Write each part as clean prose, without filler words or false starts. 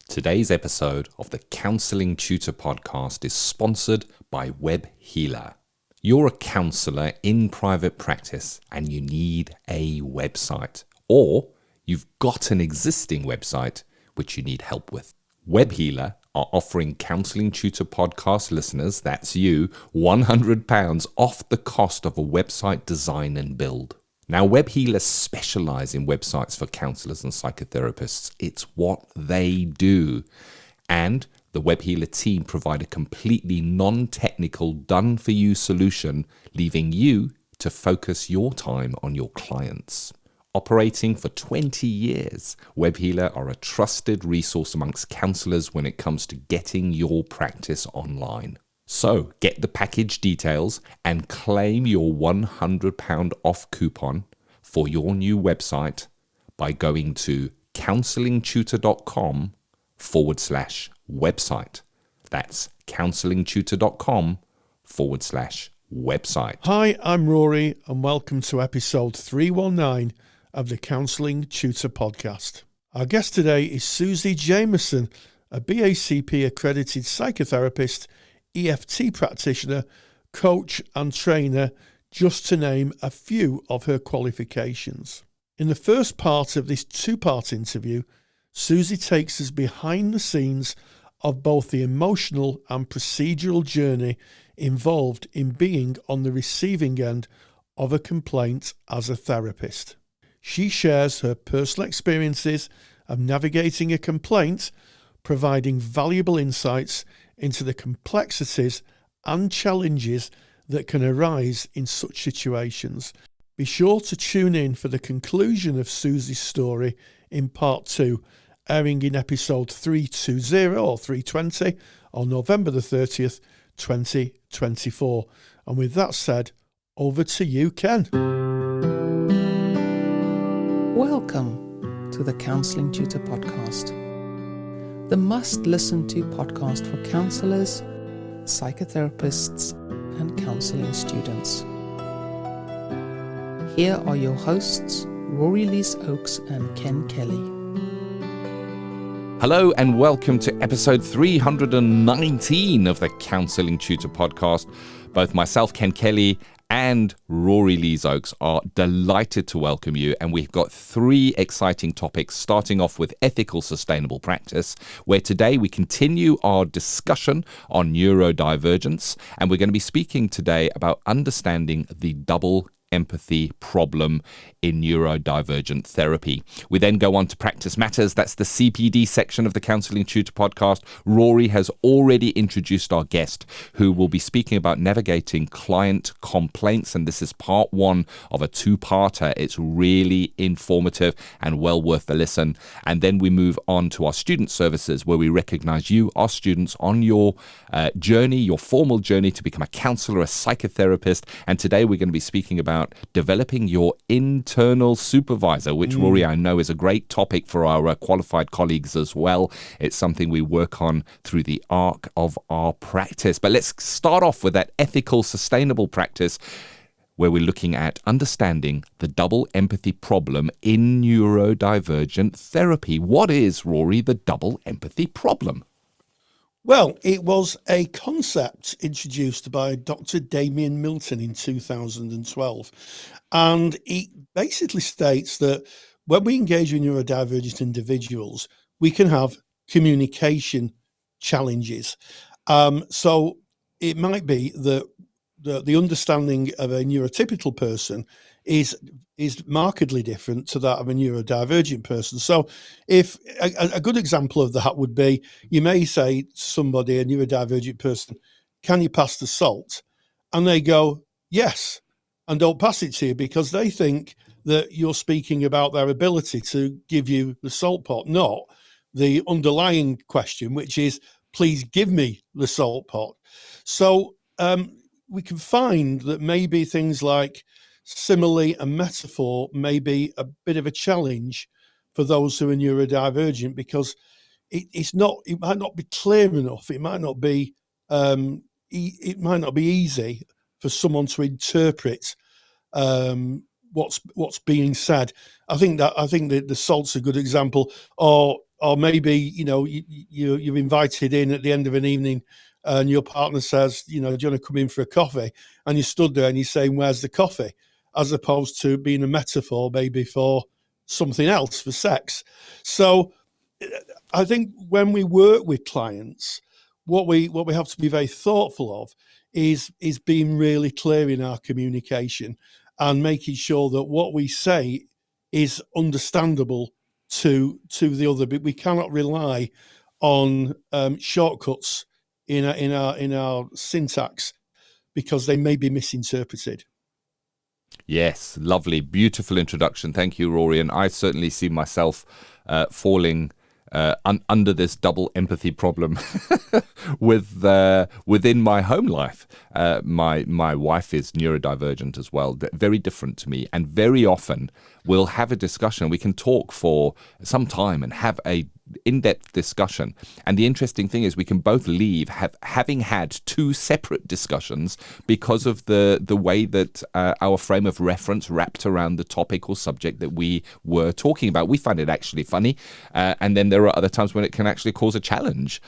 Today's episode of the Counselling Tutor Podcast is sponsored by WebHealer. You're a counsellor in private practice and you need a website, or you've got an existing website which you need help with. WebHealer are offering Counselling Tutor Podcast listeners, that's you, £100 off the cost of a website design and build. Now, WebHealer specialise in websites for counsellors and psychotherapists. It's what they do. And the WebHealer team provide a completely non-technical, done-for-you solution, leaving you to focus your time on your clients. Operating for 20 years, WebHealer are a trusted resource amongst counsellors when it comes to getting your practice online. So get the package details and claim your £100 off coupon for your new website by going to counsellingtutor.com/website. That's counsellingtutor.com/website. Hi, I'm Rory and welcome to episode 319 of the Counselling Tutor Podcast. Our guest today is Susie Jamieson, a BACP accredited psychotherapist, EFT practitioner, coach and trainer, just to name a few of her qualifications. In the first part of this two-part interview, Susie takes us behind the scenes of both the emotional and procedural journey involved in being on the receiving end of a complaint as a therapist. She shares her personal experiences of navigating a complaint, providing valuable insights into the complexities and challenges that can arise in such situations. Be sure to tune in for the conclusion of Susie's story in part 2, airing in episode 320 or 320 on November the 30th, 2024. And with that said, over to you, Ken. Welcome to the Counselling Tutor Podcast, the must-listen-to podcast for counsellors, psychotherapists, and counselling students. Here are your hosts, Rory Oakes and Ken Kelly. Hello and welcome to episode 319 of the Counselling Tutor Podcast. Both myself, Ken Kelly, and Rory Oakes are delighted to welcome you, and we've got three exciting topics, starting off with ethical sustainable practice, where today we continue our discussion on neurodivergence, and we're going to be speaking today about understanding the double empathy problem in neurodivergent therapy. We then go on to practice matters. That's the CPD section of the Counselling Tutor Podcast. Rory has already introduced our guest, who will be speaking about navigating client complaints, and this is part 1 of a two-parter. It's really informative and well worth the listen. And then we move on to our student services, where we recognize you, our students, on your journey, your formal journey to become a counsellor, a psychotherapist. And today we're going to be speaking about developing your internal supervisor, which, Rory, I know is a great topic for our qualified colleagues as well. It's something we work on through the arc of our practice. But let's start off with that ethical, sustainable practice, where we're looking at understanding the double empathy problem in neurodivergent therapy. What is, Rory, the double empathy problem? Well, it was a concept introduced by Dr. Damien Milton in 2012. And it basically states that when we engage with neurodivergent individuals, we can have communication challenges. So it might be that the understanding of a neurotypical person is markedly different to that of a neurodivergent person. So if a good example of that would be, you may say to somebody, a neurodivergent person, can you pass the salt? And they go, yes, and don't pass it to you because they think that you're speaking about their ability to give you the salt pot, not the underlying question, which is, please give me the salt pot. So we can find that maybe things like simile and metaphor may be a bit of a challenge for those who are neurodivergent because it might not be clear enough. It might not be easy for someone to interpret what's being said. I think that the salt's a good example, or or maybe, you're invited in at the end of an evening and your partner says, do you want to come in for a coffee? And you stood there and you're saying, where's the coffee? As opposed to being a metaphor maybe for something else, for sex. So I think when we work with clients, what we have to be very thoughtful of is being really clear in our communication and making sure that what we say is understandable to the other. But we cannot rely on shortcuts in our syntax, because they may be misinterpreted. Yes, lovely, beautiful introduction. Thank you, Rory. And I certainly see myself falling under this double empathy problem within my home life. My wife is neurodivergent as well, very different to me, and very often we'll have a discussion. We can talk for some time and have a in-depth discussion, and the interesting thing is we can both leave having had two separate discussions because of the way that our frame of reference wrapped around the topic or subject that we were talking about. We find it actually funny, and then there are other times when it can actually cause a challenge,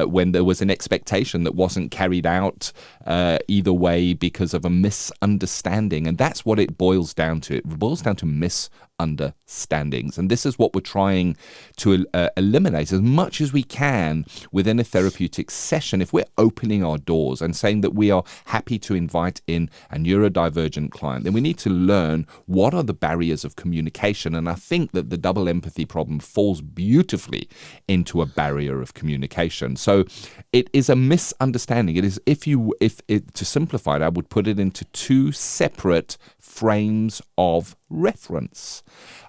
when there was an expectation that wasn't carried out either way because of a misunderstanding. And that's what it boils down to. It boils down to misunderstandings, and this is what we're trying to eliminate as much as we can within a therapeutic session. If we're opening our doors and saying that we are happy to invite in a neurodivergent client, then we need to learn what are the barriers of communication. And I think that the double empathy problem falls beautifully into a barrier of communication. So it is a misunderstanding. It is, to simplify it, I would put it into two separate frames of reference.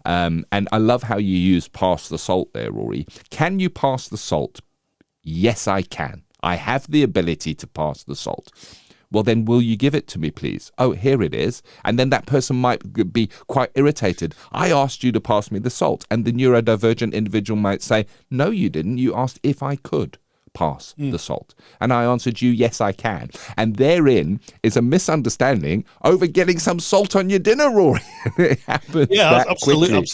And I love how you use pass the salt there, Rory. Can you pass the salt? Yes, I can. I have the ability to pass the salt. Well, then will you give it to me, please? Oh, here it is. And then that person might be quite irritated. I asked you to pass me the salt. And the neurodivergent individual might say, no, you didn't. You asked if I could pass the salt. And I answered you, yes, I can. And therein is a misunderstanding over getting some salt on your dinner, Rory. It happens. Yeah, absolutely.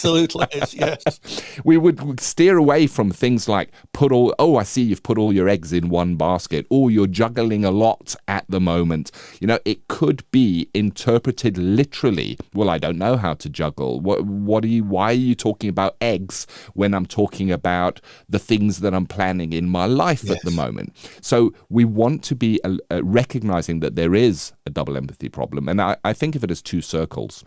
Yes. We would steer away from things like I see you've put all your eggs in one basket, or you're juggling a lot at the moment. It could be interpreted literally. Well, I don't know how to juggle. Why are you talking about eggs when I'm talking about the things that I'm planning in my life at the moment? So we want to be recognizing that there is a double empathy problem. And I think of it as two circles.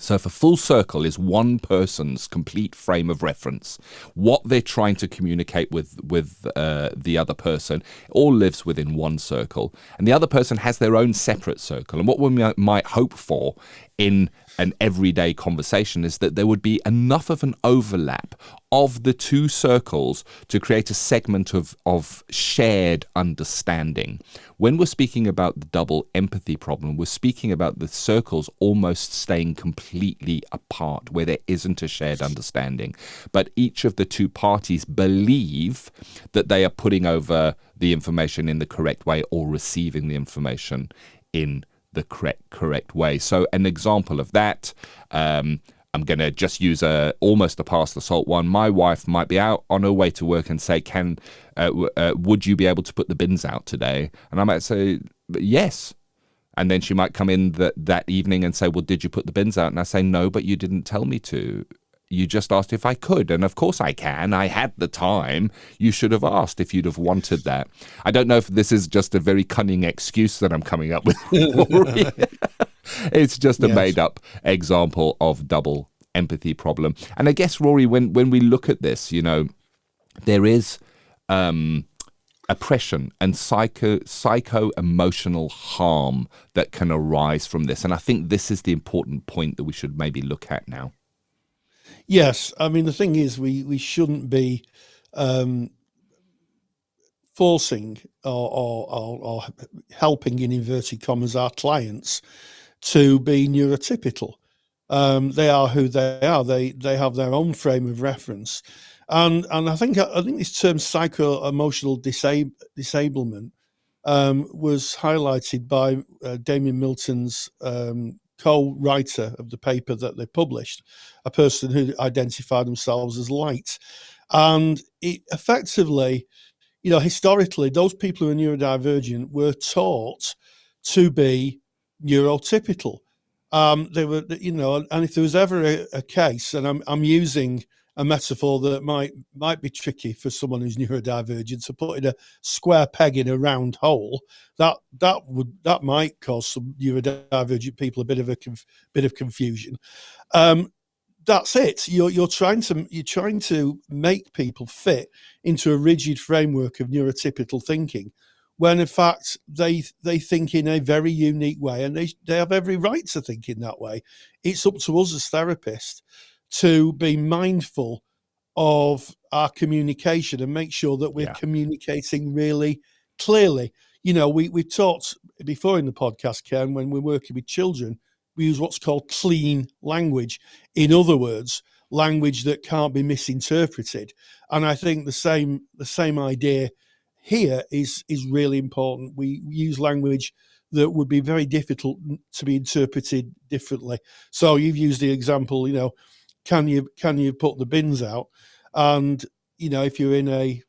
So if a full circle is one person's complete frame of reference, what they're trying to communicate with the other person all lives within one circle, and the other person has their own separate circle. And what we might hope for in an everyday conversation is that there would be enough of an overlap of the two circles to create a segment of shared understanding. When we're speaking about the double empathy problem, we're speaking about the circles almost staying completely apart, where there isn't a shared understanding. But each of the two parties believe that they are putting over the information in the correct way, or receiving the information in the correct way. So an example of that, I'm going to just use almost a pass the salt one. My wife might be out on her way to work and say, would you be able to put the bins out today? And I might say, yes. And then she might come in that evening and say, well, did you put the bins out? And I say, no, but you didn't tell me to. You just asked if I could, and of course I can. I had the time. You should have asked if you'd have wanted that. I don't know if this is just a very cunning excuse that I'm coming up with, Rory. It's just a made-up example of double empathy problem. And I guess, Rory, when we look at this, there is oppression and psycho-emotional harm that can arise from this. And I think this is the important point that we should maybe look at now. Yes, I mean, the thing is, we shouldn't be forcing or helping, in inverted commas, our clients to be neurotypical. They are who they are. They have their own frame of reference, and I think this term psycho-emotional disablement was highlighted by Damien Milton's co-writer of the paper that they published, a person who identified themselves as light. And it effectively, historically, those people who are neurodivergent were taught to be neurotypical. They were, and if there was ever a case, and I'm using a metaphor that might be tricky for someone who's neurodivergent, so putting a square peg in a round hole, that might cause some neurodivergent people a bit of confusion. That's it. You're trying to make people fit into a rigid framework of neurotypical thinking, when in fact they think in a very unique way, and they have every right to think in that way. It's up to us as therapists to be mindful of our communication and make sure that we're communicating really clearly. We've talked before in the podcast, Ken, when we're working with children, we use what's called clean language. In other words, language that can't be misinterpreted. And I think the same idea here is really important. We use language that would be very difficult to be interpreted differently. So you've used the example, can you put the bins out? And if you're in a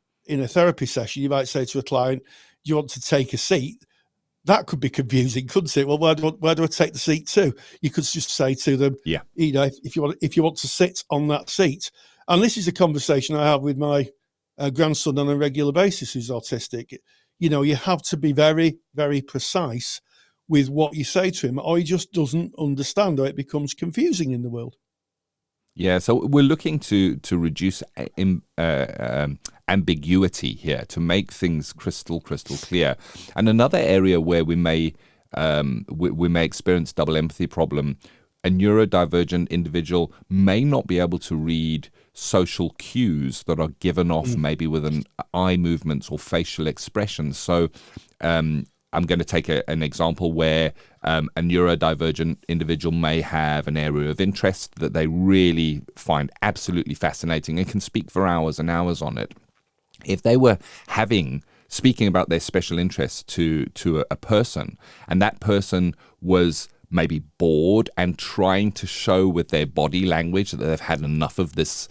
therapy session, you might say to a client, do you want to take a seat? That could be confusing, couldn't it? Well, where do I take the seat to? You could just say to them, if you want to sit on that seat. And this is a conversation I have with my grandson on a regular basis who's autistic. You have to be very, very precise with what you say to him, or he just doesn't understand, or it becomes confusing in the world. Yeah, so we're looking to reduce ambiguity here, to make things crystal clear. And another area where we may experience double empathy problem, a neurodivergent individual may not be able to read social cues that are given off maybe with an eye movements or facial expressions. So I'm going to take an example where a neurodivergent individual may have an area of interest that they really find absolutely fascinating and can speak for hours and hours on it. If they were speaking about their special interest to a person, and that person was maybe bored and trying to show with their body language that they've had enough of this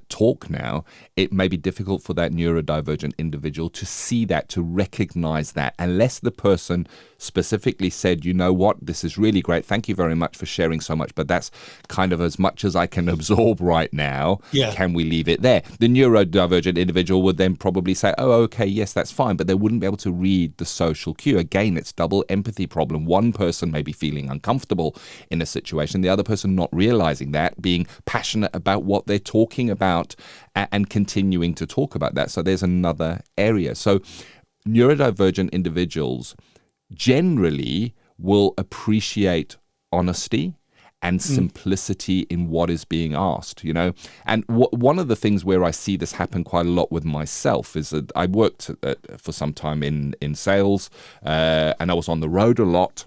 talk now, it may be difficult for that neurodivergent individual to see that, to recognize that, unless the person specifically said, you know what, this is really great, thank you very much for sharing so much, but that's kind of as much as I can absorb right now. Can we leave it there? The neurodivergent individual would then probably say, oh, okay, yes, that's fine, but they wouldn't be able to read the social cue. Again, it's double empathy problem. One person may be feeling uncomfortable in a situation, the other person not realizing that, being passionate about what they're talking about and continuing to talk about that. So there's another area. So neurodivergent individuals generally will appreciate honesty and simplicity in what is being asked, And one of the things where I see this happen quite a lot with myself is that I worked for some time in sales, and I was on the road a lot,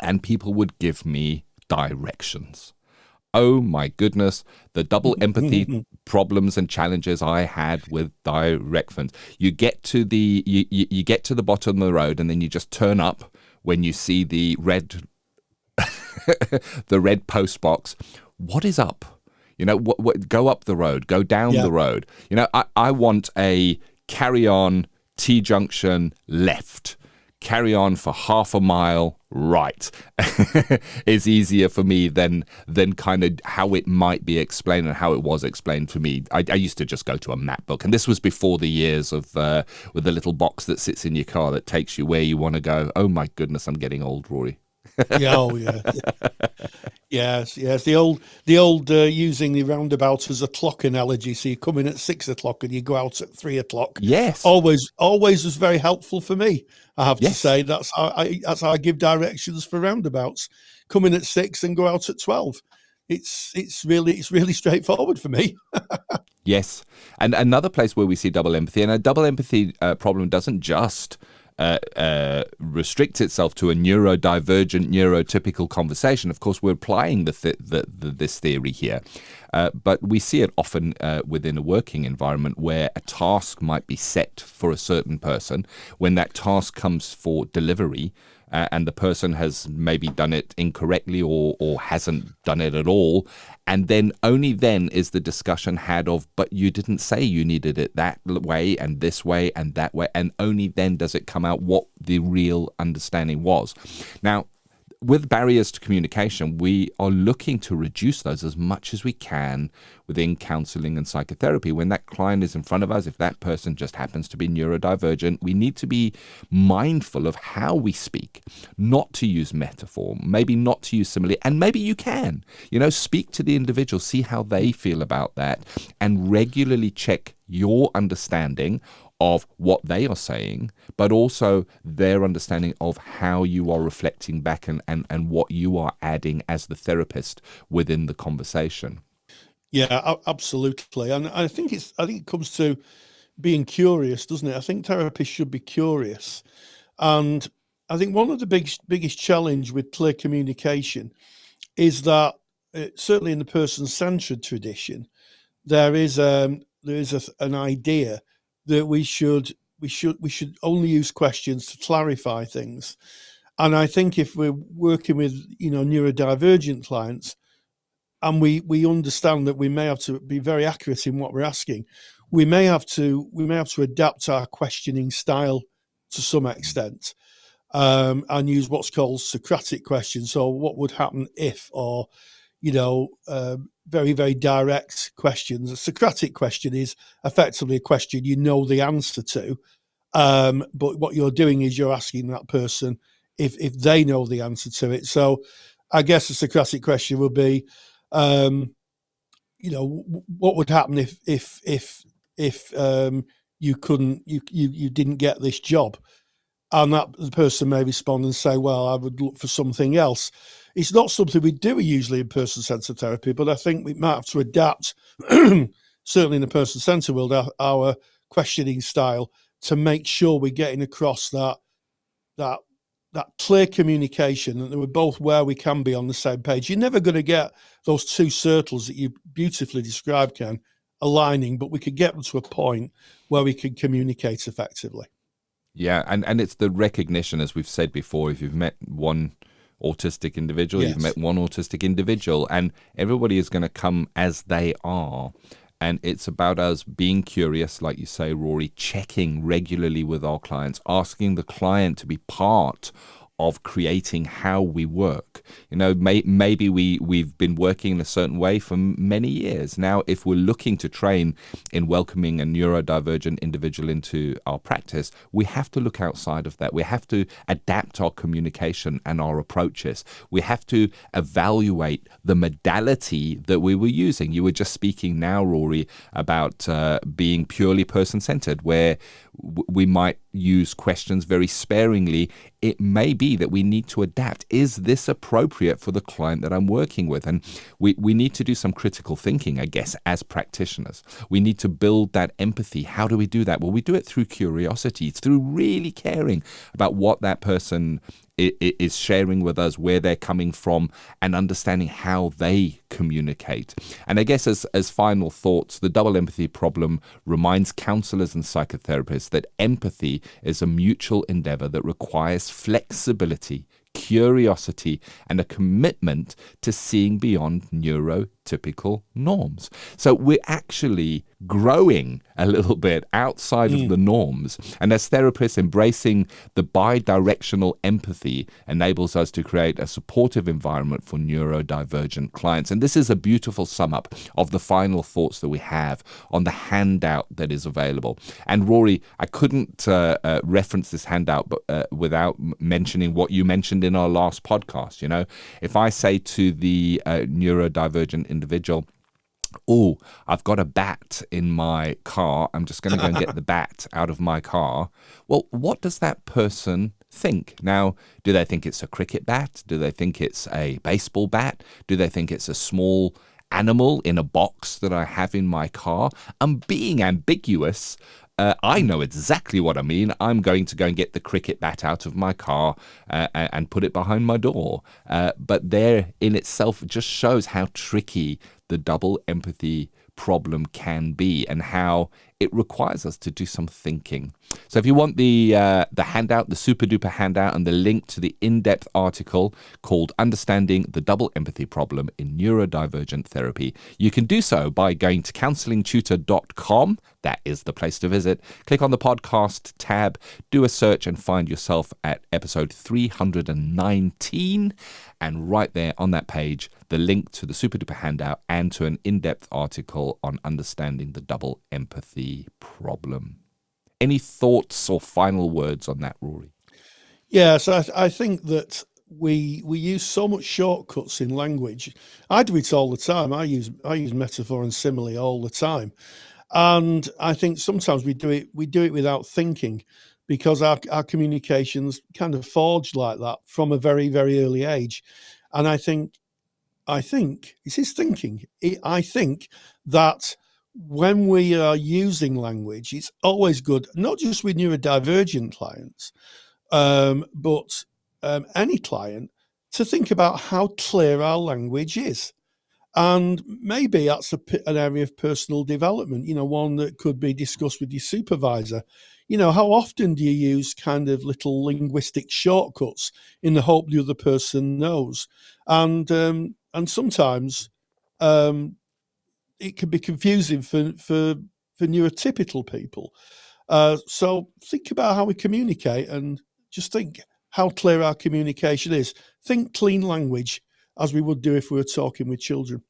and people would give me directions. Oh my goodness, the double empathy problems and challenges I had with directions. You get to the you get to the bottom of the road, and then you just turn up when you see the red the red post box. What is up? What go up the road, go down the road. I want a carry on T-junction left. Carry on for half a mile right is easier for me than kind of how it might be explained and how it was explained to me. I used to just go to a map book, and this was before the years of with the little box that sits in your car that takes you where you want to go. Oh my goodness, I'm getting old, Rory. Yes. The old using the roundabout as a clock analogy. So you come in at 6 o'clock and you go out at 3 o'clock. Yes, always was very helpful for me. I have to say that's how I give directions for roundabouts. Come in at 6 and go out at 12. It's really straightforward for me. Yes, and another place where we see double empathy, and a double empathy problem doesn't just restricts itself to a neurodivergent, neurotypical conversation. Of course, we're applying this theory here, but we see it often within a working environment where a task might be set for a certain person. When that task comes for delivery, and the person has maybe done it incorrectly or hasn't done it at all. And then only then is the discussion had of, but you didn't say you needed it that way and this way and that way. And only then does it come out what the real understanding was. Now, with barriers to communication, we are looking to reduce those as much as we can within counselling and psychotherapy. When that client is in front of us, if that person just happens to be neurodivergent, we need to be mindful of how we speak, not to use metaphor, maybe not to use simile, and maybe you can, speak to the individual, see how they feel about that, and regularly check your understanding of what they are saying, but also their understanding of how you are reflecting back and what you are adding as the therapist within the conversation. Yeah, absolutely. And I think it comes to being curious, doesn't it? I think therapists should be curious. And I think one of the biggest challenge with clear communication is that certainly in the person-centered tradition, there is an idea that we should only use questions to clarify things. And I think if we're working with neurodivergent clients, and we understand that we may have to be very accurate in what we're asking, we may have to adapt our questioning style to some extent, and use what's called Socratic questions. So what would happen if, or very, very direct questions. A Socratic question is effectively a question you know the answer to, but what you're doing is you're asking that person if they know the answer to it. So I guess the Socratic question would be, what would happen if you didn't get this job? And that the person may respond and say, well, I would look for something else. It's not something we do usually in person-centered therapy, but I think we might have to adapt, certainly in the person-centered world, our questioning style to make sure we're getting across that clear communication and that we're both where we can be on the same page. You're never going to get those two circles that you beautifully described, Ken, aligning, but we could get them to a point where we can communicate effectively. Yeah, and it's the recognition, as we've said before, if you've met one autistic individual, Yes. You've met one autistic individual, and everybody is going to come as they are. And it's about us being curious, like you say, Rory, checking regularly with our clients, asking the client to be part of creating how we work. Maybe we've been working in a certain way for many years. Now, if we're looking to train in welcoming a neurodivergent individual into our practice, we have to look outside of that. We have to adapt our communication and our approaches. We have to evaluate the modality that we were using. You were just speaking now, Rory, about being purely person-centered, where we might use questions very sparingly. It may be that we need to adapt. Is this appropriate for the client that I'm working with? And we need to do some critical thinking, I guess, as practitioners. We need to build that empathy. How do we do that? Well, we do it through curiosity, through really caring about what that person is sharing with us, where they're coming from, and understanding how they communicate. And I guess as final thoughts, the double empathy problem reminds counselors and psychotherapists that empathy is a mutual endeavor that requires flexibility, curiosity, and a commitment to seeing beyond neurotypical norms. So we're actually growing a little bit outside of the norms. And as therapists, embracing the bi-directional empathy enables us to create a supportive environment for neurodivergent clients. And this is a beautiful sum up of the final thoughts that we have on the handout that is available. And Rory, I couldn't reference this handout without mentioning what you mentioned in our last podcast. If I say to the neurodivergent individual, oh, I've got a bat in my car, I'm just going to go and get the bat out of my car. Well, what does that person think? Now, do they think it's a cricket bat? Do they think it's a baseball bat? Do they think it's a small animal in a box that I have in my car? I'm being ambiguous. I know exactly what I mean. I'm going to go and get the cricket bat out of my car and put it behind my door. But there in itself just shows how tricky the double empathy problem can be, and how it requires us to do some thinking. So if you want the handout, the super duper handout, and the link to the in-depth article called Understanding the Double Empathy Problem in Neurodivergent Therapy, you can do so by going to counsellingtutor.com. That is the place to visit. Click on the podcast tab, do a search, and find yourself at episode 319. And right there on that page, the link to the super duper handout and to an in-depth article on understanding the double empathy problem. Any thoughts or final words on that, Rory? Yeah, so I think that we use so much shortcuts in language. I do it all the time. I use metaphor and simile all the time. And I think sometimes we do it without thinking, because our communications kind of forged like that from a very, very early age. And I think this is thinking. I think that when we are using language, it's always good, not just with neurodivergent clients, but any client, to think about how clear our language is. And maybe that's an area of personal development, one that could be discussed with your supervisor. How often do you use kind of little linguistic shortcuts in the hope the other person knows? And sometimes it can be confusing for neurotypical people. So think about how we communicate, and just think how clear our communication is. Think clean language, as we would do if we were talking with children.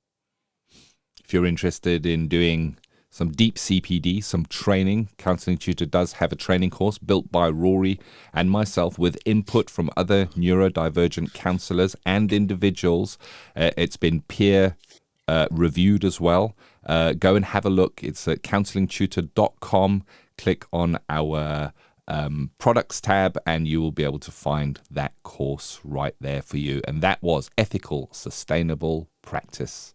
If you're interested in doing some deep CPD, some training, Counselling Tutor does have a training course built by Rory and myself with input from other neurodivergent counsellors and individuals. It's been peer reviewed as well. Go and have a look. It's at counsellingtutor.com. Click on our products tab and you will be able to find that course right there for you. And that was Ethical Sustainable Practice.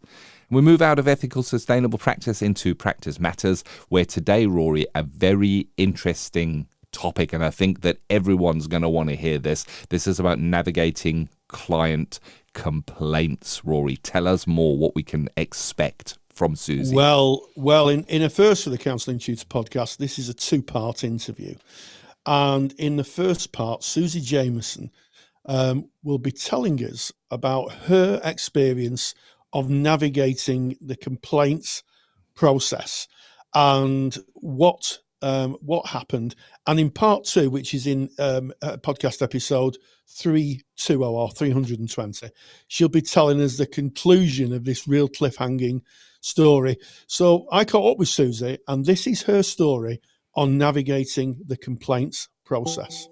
We move out of ethical sustainable practice into practice matters, where today, Rory, a very interesting topic, and I think that everyone's going to want to hear this. This is about navigating client complaints. Rory, tell us more what we can expect from Susie. Well, in a first for the Counselling Tutor podcast, this is a two-part interview. And in the first part, Susie Jamieson will be telling us about her experience of navigating the complaints process and what happened. And in part two, which is in podcast episode 320 or 320, she'll be telling us the conclusion of this real cliffhanging story. So I caught up with Susie, and this is her story on navigating the complaints process.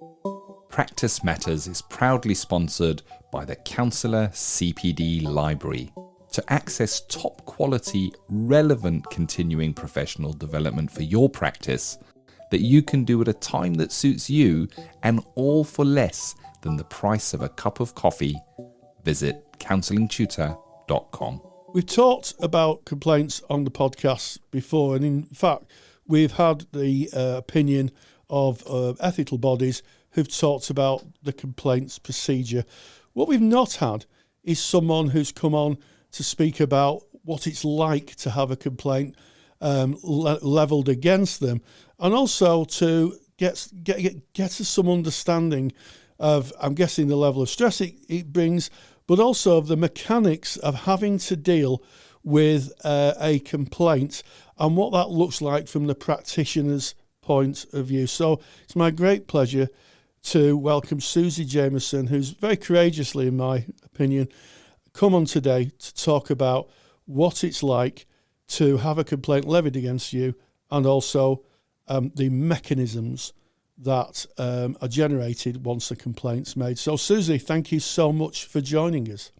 Practice Matters is proudly sponsored by the Counsellor CPD Library. To access top quality, relevant continuing professional development for your practice that you can do at a time that suits you, and all for less than the price of a cup of coffee, visit counsellingtutor.com. We've talked about complaints on the podcast before, and in fact, we've had the opinion of ethical bodies who've talked about the complaints procedure. What we've not had is someone who's come on to speak about what it's like to have a complaint levelled against them, and also to get to some understanding of, I'm guessing, the level of stress it brings, but also of the mechanics of having to deal with a complaint and what that looks like from the practitioner's point of view. So it's my great pleasure to welcome Susie Jamieson, who's very courageously, in my opinion, come on today to talk about what it's like to have a complaint levied against you, and also the mechanisms that are generated once a complaint's made. So Susie, thank you so much for joining us.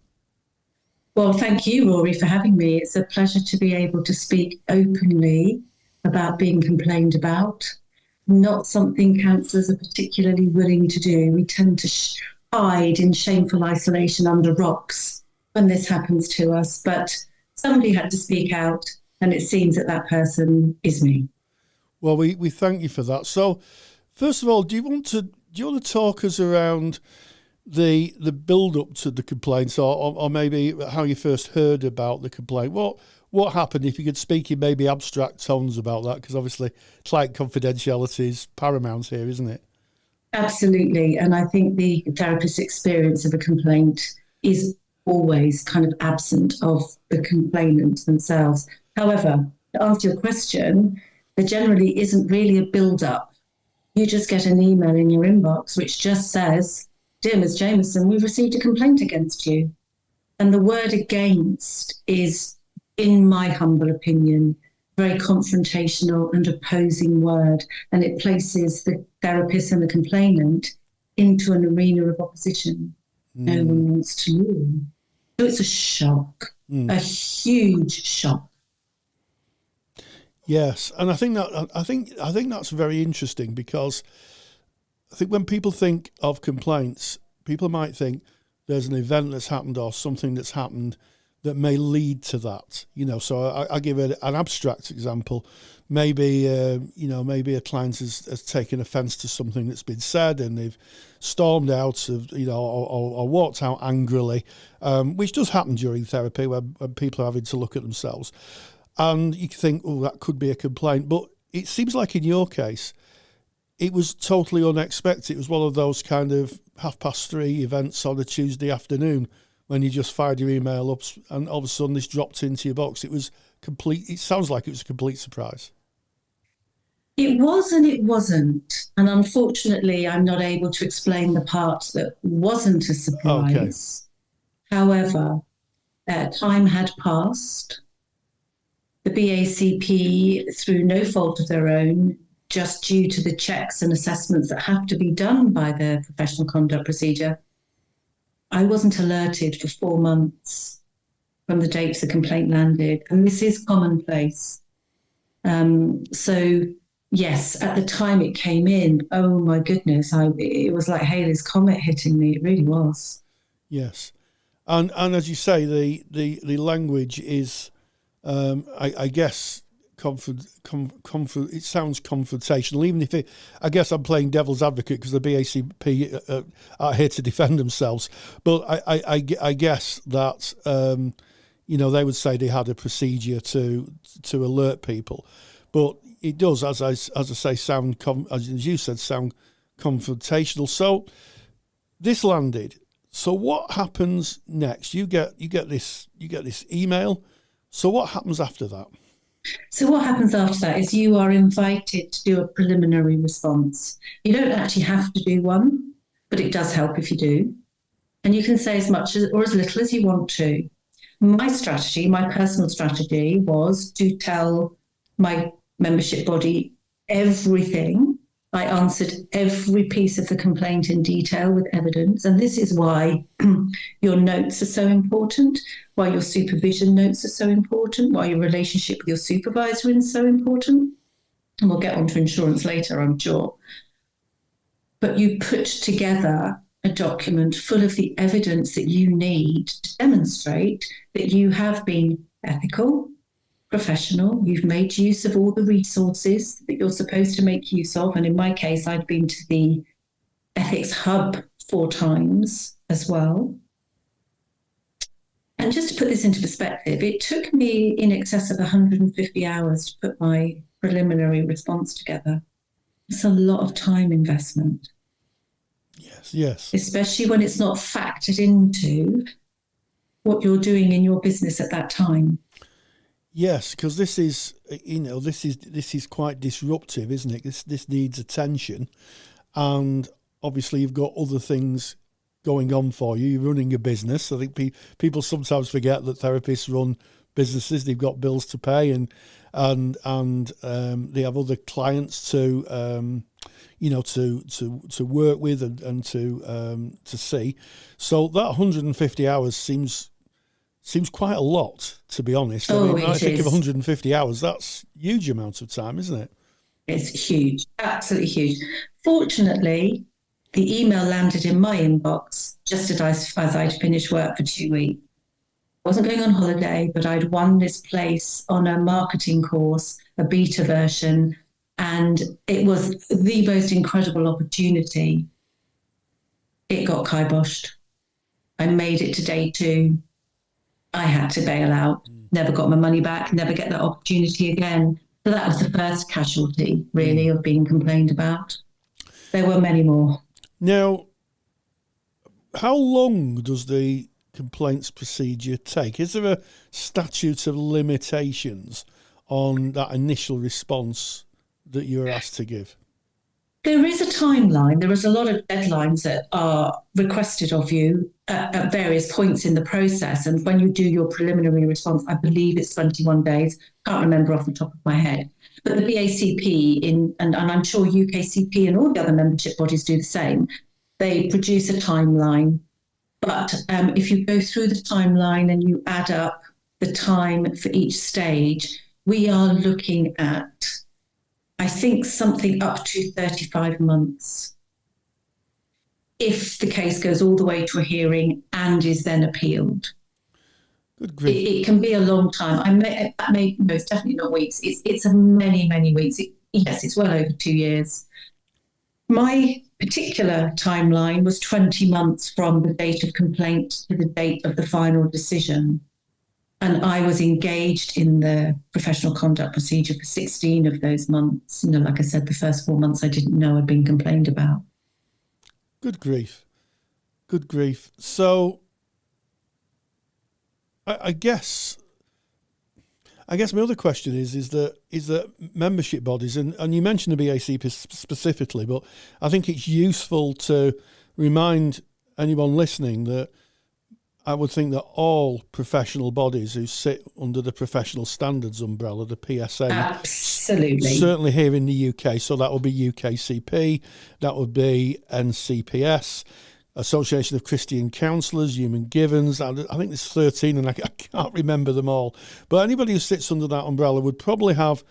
Well, thank you, Rory, for having me. It's a pleasure to be able to speak openly about being complained about. Not something counsellors are particularly willing to do. We tend to hide in shameful isolation under rocks when this happens to us, but somebody had to speak out, and it seems that person is me. Well, we thank you for that. So, first of all, do you want to talk us around the build up to the complaints, or maybe how you first heard about the complaint? What what happened, if you could speak in maybe abstract tones about that, because obviously client confidentiality is paramount here, isn't it? Absolutely. And I think the therapist's experience of a complaint is always kind of absent of the complainant themselves. However, to answer your question, there generally isn't really a build-up. You just get an email in your inbox which just says, "Dear Ms. Jamieson, we've received a complaint against you." And the word against is, in my humble opinion, very confrontational and opposing word. And it places the therapist and the complainant into an arena of opposition. No one wants to lose. So it's a shock, a huge shock. Yes, and I think that's very interesting, because I think when people think of complaints, people might think there's an event that's happened or something that's happened that may lead to that. So I give an abstract example. Maybe maybe a client has taken offence to something that's been said, and they've stormed out of or walked out angrily, which does happen during therapy when people are having to look at themselves. And you think, oh, that could be a complaint. But it seems like in your case, it was totally unexpected. It was one of those kind of 3:30 events on a Tuesday afternoon when you just fired your email up and all of a sudden this dropped into your box. It sounds like it was a complete surprise. It was and it wasn't. And unfortunately, I'm not able to explain the part that wasn't a surprise. Okay. However, time had passed. The BACP, through no fault of their own, just due to the checks and assessments that have to be done by the professional conduct procedure, I wasn't alerted for 4 months from the date the complaint landed. And this is commonplace. So, yes, at the time it came in, oh my goodness, it was like Halley's Comet hitting me. It really was. Yes. And as you say, the language is... I guess it sounds confrontational, even if I guess I'm playing devil's advocate because the BACP are here to defend themselves. But I guess that they would say they had a procedure to alert people, but it does, as I say, sound as you said, sound confrontational. So this landed. So what happens next? You get this email. So what happens after that? So what happens after that is you are invited to do a preliminary response. You don't actually have to do one, but it does help if you do. And you can say as much or as little as you want to. My personal strategy was to tell my membership body everything. I answered every piece of the complaint in detail with evidence. And this is why your notes are so important, why your supervision notes are so important, why your relationship with your supervisor is so important. And we'll get onto insurance later, I'm sure. But you put together a document full of the evidence that you need to demonstrate that you have been ethical, professional, you've made use of all the resources that you're supposed to make use of. And in my case, I'd been to the Ethics Hub 4 times as well. And just to put this into perspective, it took me in excess of 150 hours to put my preliminary response together. It's a lot of time investment. Yes. Especially when it's not factored into what you're doing in your business at that time. Yes, because this is quite disruptive, isn't it? This needs attention, and obviously you've got other things going on for you. You're running a business. I think people sometimes forget that therapists run businesses. They've got bills to pay, and they have other clients to work with and to see. So that 150 hours seems quite a lot, to be honest. When I think of 150 hours, that's a huge amount of time, isn't it? It's huge, absolutely huge. Fortunately, the email landed in my inbox just as I'd finished work for 2 weeks. I wasn't going on holiday, but I'd won this place on a marketing course, a beta version, and it was the most incredible opportunity. It got kiboshed. I made it to day 2. I had to bail out. never got my money back, never get that opportunity again. So that was the first casualty, really, of being complained about. There were many more. Now, how long does the complaints procedure take? Is there a statute of limitations on that initial response that you were asked to give? There is a timeline. There is a lot of deadlines that are requested of you at various points in the process. And when you do your preliminary response, I believe it's 21 days. Can't remember off the top of my head. But the BACP, and I'm sure UKCP and all the other membership bodies do the same, they produce a timeline. But if you go through the timeline and you add up the time for each stage, we are looking at, I think, something up to 35 months. If the case goes all the way to a hearing and is then appealed. Good grief. It can be a long time. No, it's definitely not weeks. It's many, many weeks. Yes, it's well over 2 years. My particular timeline was 20 months from the date of complaint to the date of the final decision. And I was engaged in the professional conduct procedure for 16 of those months. Like I said, the first 4 months I didn't know I'd been complained about. Good grief. Good grief. So I guess my other question is that membership bodies, and you mentioned the BACP specifically, but I think it's useful to remind anyone listening that I would think that all professional bodies who sit under the professional standards umbrella, the PSA, absolutely, certainly here in the UK, so that would be UKCP, that would be NCPS, Association of Christian Counsellors, Human Givens. I think there's 13 and I can't remember them all. But anybody who sits under that umbrella would probably have,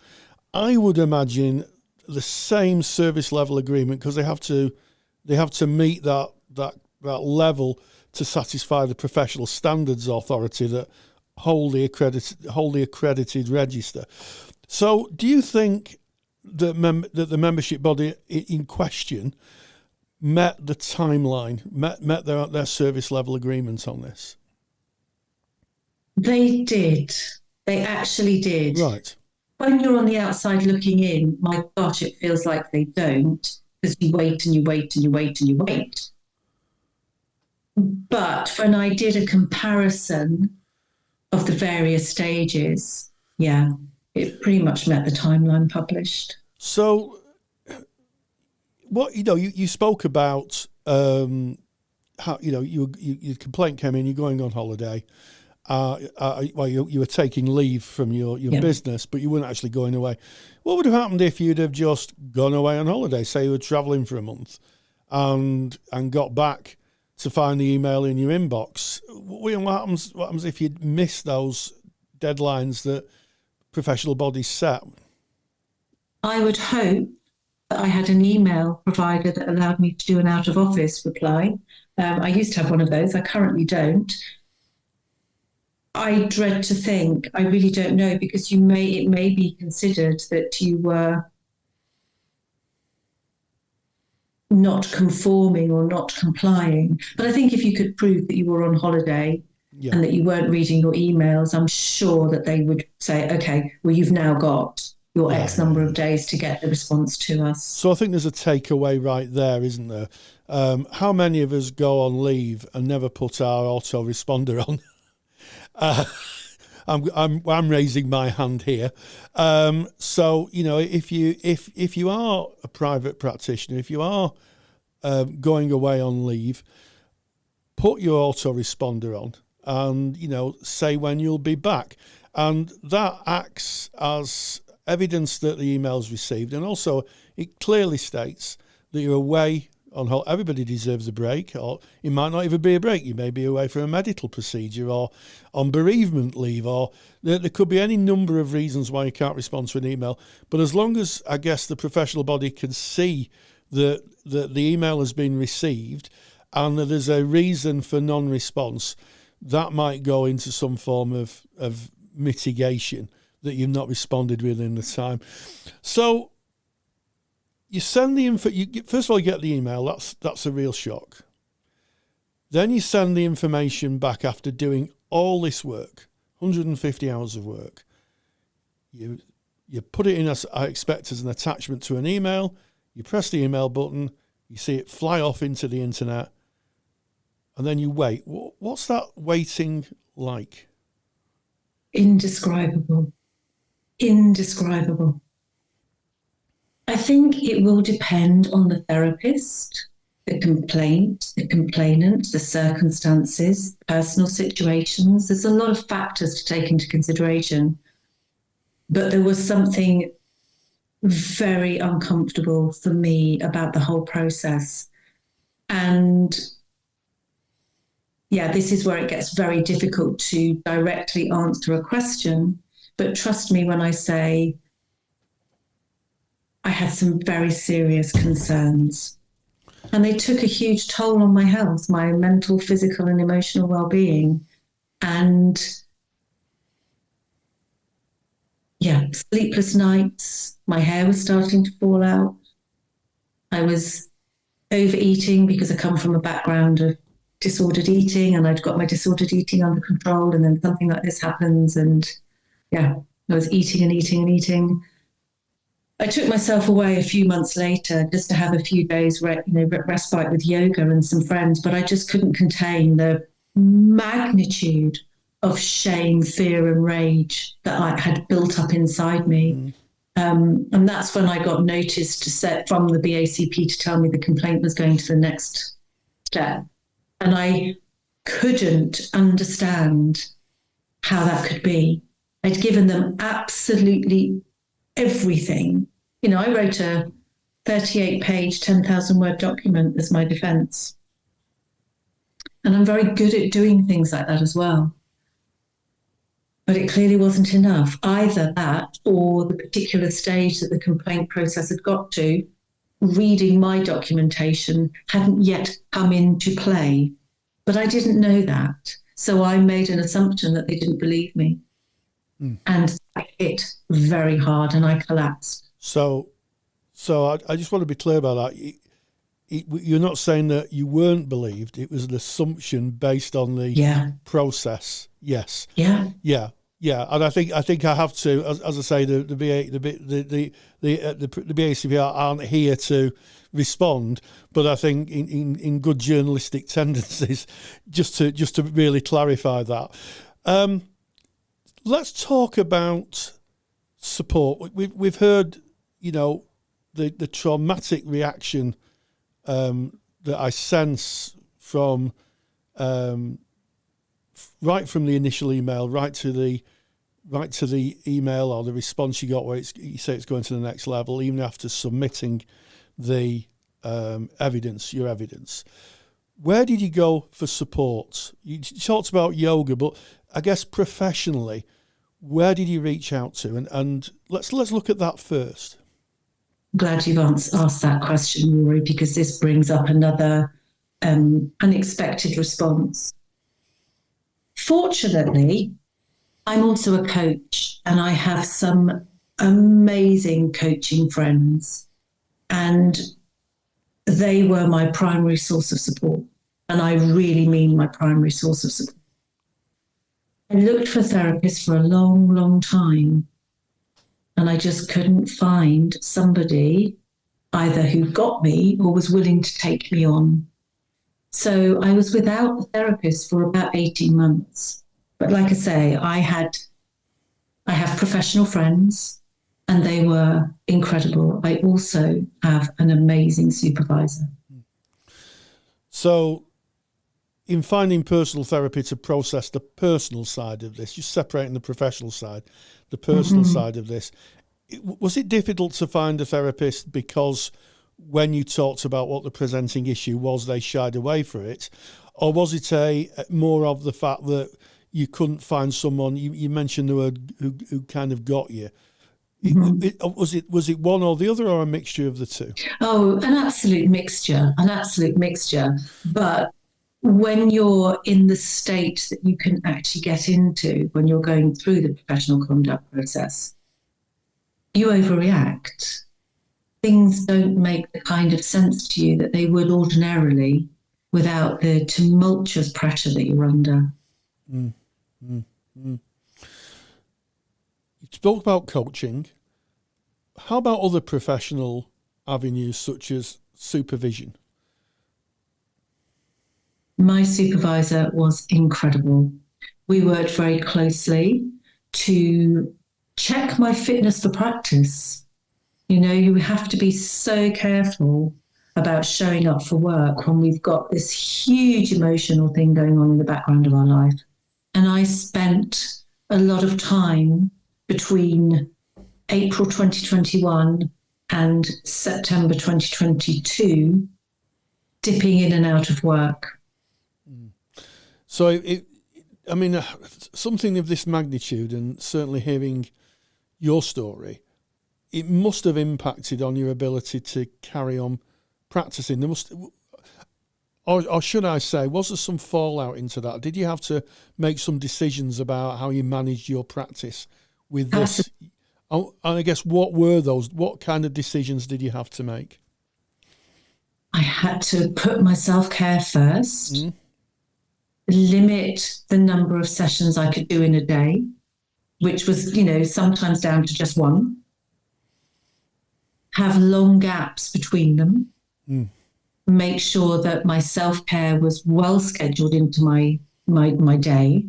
I would imagine, the same service level agreement, because they have to meet that level to satisfy the professional standards authority that hold the accredited register. So do you think that the membership body in question met the timeline, met their service level agreements on this? They did. They actually did. Right. When you're on the outside looking in, my gosh, it feels like they don't, because you wait and you wait and you wait and you wait. But when I did a comparison of the various stages, yeah, it pretty much met the timeline published. So, what you spoke about how your complaint came in. You're going on holiday. You were taking leave from your business, but you weren't actually going away. What would have happened if you'd have just gone away on holiday? Say you were travelling for a month, and got back to find the email in your inbox. What happens if you'd missed those deadlines that professional bodies set? I would hope that I had an email provider that allowed me to do an out-of-office reply. I used to have one of those. I currently don't. I dread to think. I really don't know, because it may be considered that you were not conforming or not complying. But I think if you could prove that you were on holiday and that you weren't reading your emails, I'm sure that they would say, okay, well, you've now got your X number of days to get the response to us. So I think there's a takeaway right there, isn't there? How many of us go on leave and never put our autoresponder on? I'm raising my hand here. So if you are a private practitioner, if you are going away on leave, put your autoresponder on, and say when you'll be back, and that acts as evidence that the email's received, and also it clearly states that you're away on holiday. Everybody deserves a break, or it might not even be a break. You may be away for a medical procedure or on bereavement leave, or there could be any number of reasons why you can't respond to an email. But as long as, I guess, the professional body can see that the email has been received and that there's a reason for non-response, that might go into some form of mitigation that you've not responded within the time. So you send the info. First of all, you get the email. That's a real shock. Then you send the information back after doing all this work, 150 hours of work. You put it in, as I expect, as an attachment to an email. You press the email button. You see it fly off into the internet. And then you wait. What's that waiting like? Indescribable. Indescribable. I think it will depend on the therapist, the complaint, the complainant, the circumstances, personal situations. There's a lot of factors to take into consideration. But there was something very uncomfortable for me about the whole process. And yeah, this is where it gets very difficult to directly answer a question. But trust me when I say I had some very serious concerns. And they took a huge toll on my health, my mental, physical, and emotional well-being. And yeah, sleepless nights. My hair was starting to fall out. I was overeating because I come from a background of disordered eating, and I'd got my disordered eating under control, and then something like this happens, and yeah, I was eating and eating and eating. I took myself away a few months later just to have a few days respite with yoga and some friends, but I just couldn't contain the magnitude of shame, fear and rage that I had built up inside me. And that's when I got notice from the BACP to tell me the complaint was going to the next step. And I couldn't understand how that could be. I'd given them absolutely everything. You know, I wrote a 38-page, 10,000-word document as my defense. And I'm very good at doing things like that as well. But it clearly wasn't enough. Either that or the particular stage that the complaint process had got to, reading my documentation hadn't yet come into play. But I didn't know that. So I made an assumption that they didn't believe me. And I hit very hard and I collapsed. So I just want to be clear about that. You're not saying that you weren't believed. It was an assumption based on the process. Yes. Yeah. And I think I have to, as I say, the BACP aren't here to respond, but I think in good journalistic tendencies, just to really clarify that. Let's talk about support. We've heard, the traumatic reaction that I sense from right from the initial email, right to the email or the response you got where you say it's going to the next level, even after submitting the evidence. Where did you go for support? You talked about yoga, but I guess professionally, where did you reach out to? And let's look at that first. Glad you've asked that question, Rory, because this brings up another unexpected response. Fortunately, I'm also a coach and I have some amazing coaching friends, and they were my primary source of support. And I really mean my primary source of support. I looked for therapists for a long, long time, and I just couldn't find somebody either who got me or was willing to take me on. So I was without a therapist for about 18 months. But like I say, I have professional friends and they were incredible. I also have an amazing supervisor. So in finding personal therapy to process the personal side of this, just separating the professional side, the personal side of this, was it difficult to find a therapist because when you talked about what the presenting issue was, they shied away from it? Or was it more of the fact that you couldn't find someone, you mentioned the word who kind of got you. Was it one or the other, or a mixture of the two? Oh, an absolute mixture. But when you're in the state that you can actually get into when you're going through the professional conduct process, you overreact. Things don't make the kind of sense to you that they would ordinarily without the tumultuous pressure that you're under. spoke about coaching. How about other professional avenues such as supervision? My supervisor was incredible. We worked very closely to check my fitness for practice. You know, you have to be so careful about showing up for work when we've got this huge emotional thing going on in the background of our life. And I spent a lot of time between April 2021 and September 2022 dipping in and out of work. So, something of this magnitude, and certainly hearing your story, it must have impacted on your ability to carry on practicing. There must, or should I say, was there some fallout into that? Did you have to make some decisions about how you managed your practice with this? And I guess, what were those? What kind of decisions did you have to make? I had to put my self-care first, limit the number of sessions I could do in a day, which was, sometimes down to just one, have long gaps between them, make sure that my self-care was well scheduled into my day,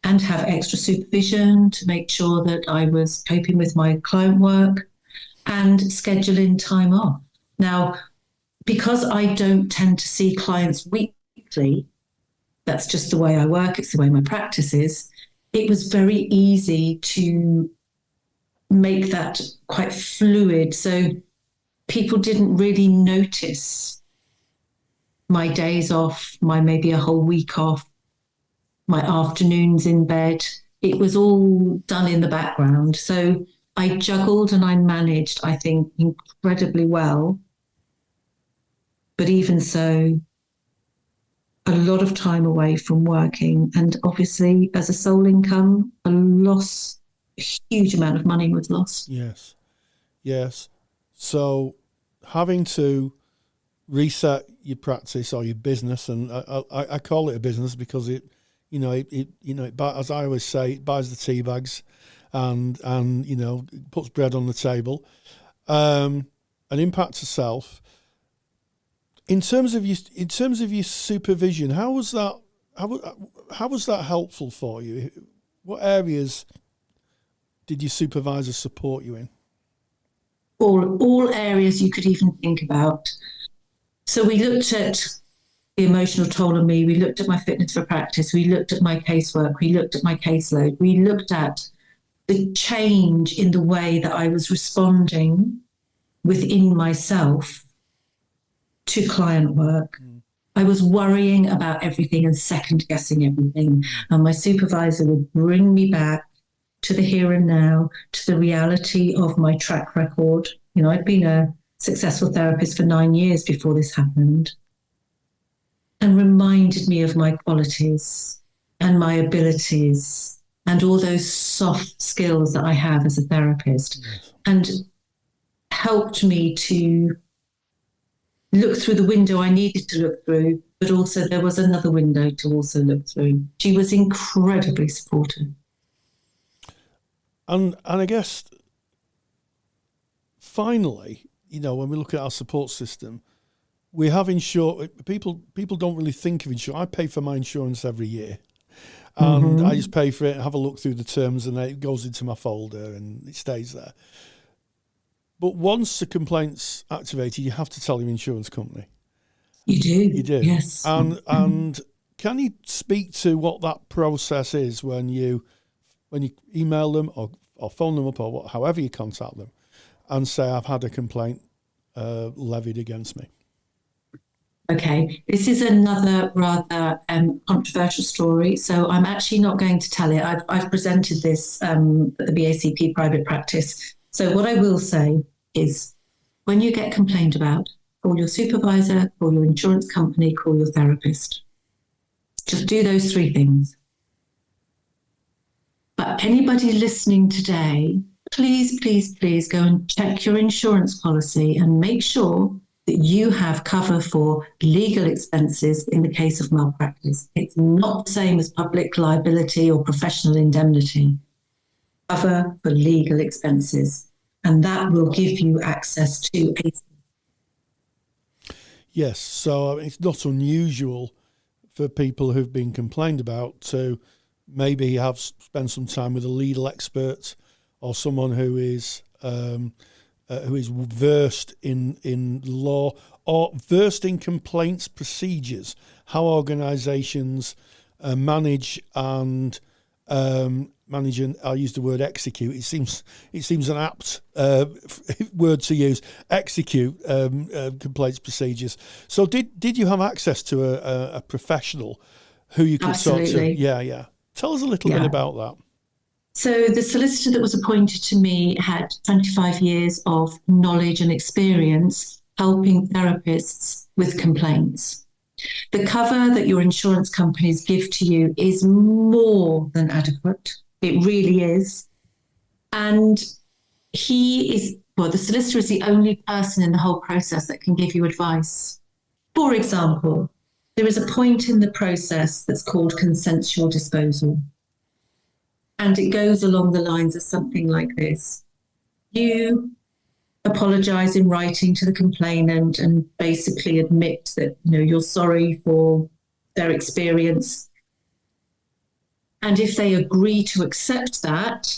and have extra supervision to make sure that I was coping with my client work and scheduling time off. Now, because I don't tend to see clients weekly, that's just the way I work, it's the way my practice is, it was very easy to make that quite fluid. So people didn't really notice my days off, my maybe a whole week off, my afternoons in bed. It was all done in the background. So I juggled and I managed, I think, incredibly well. But even so, a lot of time away from working. And obviously, as a sole income, a huge amount of money was lost. Yes. So having to reset your practice or your business, and I call it a business because it as I always say, it buys the tea bags and puts bread on the table, an impact to self. In terms of your supervision, how was that helpful for you? What areas did your supervisor support you in? All areas you could even think about. So we looked at the emotional toll on me. We looked at my fitness for practice. We looked at my casework. We looked at my caseload. We looked at the change in the way that I was responding within myself to client work. I was worrying about everything and second guessing everything. And my supervisor would bring me back to the here and now, to the reality of my track record. I'd been a successful therapist for 9 years before this happened, and reminded me of my qualities and my abilities and all those soft skills that I have as a therapist, and helped me to look through the window I needed to look through, but also there was another window to also look through. She was incredibly supportive. And I guess, finally, when we look at our support system, we have people don't really think of insurance. I pay for my insurance every year. And I just pay for it, have a look through the terms, and it goes into my folder and it stays there. But once the complaint's activated, you have to tell your insurance company. You do. Yes. And can you speak to what that process is when you email them or phone them up or however you contact them and say, I've had a complaint levied against me? Okay, this is another rather controversial story, so I'm actually not going to tell it. I've presented this at the BACP private practice. So what I will say is, when you get complained about, call your supervisor, call your insurance company, call your therapist. Just do those three things. But anybody listening today, please, please, please go and check your insurance policy and make sure that you have cover for legal expenses in the case of malpractice. It's not the same as public liability or professional indemnity. cover for legal expenses, and that will give you access to a... Yes, so it's not unusual for people who've been complained about to maybe have spent some time with a legal expert or someone who is versed in law or versed in complaints procedures, how organisations manage and I'll use the word execute. It seems an apt word to use. Execute complaints procedures. So did you have access to a professional who you could Absolutely. talk to? Yeah. Tell us a little bit about that. So the solicitor that was appointed to me had 25 years of knowledge and experience helping therapists with complaints. The cover that your insurance companies give to you is more than adequate. It really is. And the solicitor is the only person in the whole process that can give you advice. For example, there is a point in the process that's called consensual disposal. And it goes along the lines of something like this. You apologise in writing to the complainant and basically admit that you're sorry for their experience. And if they agree to accept that,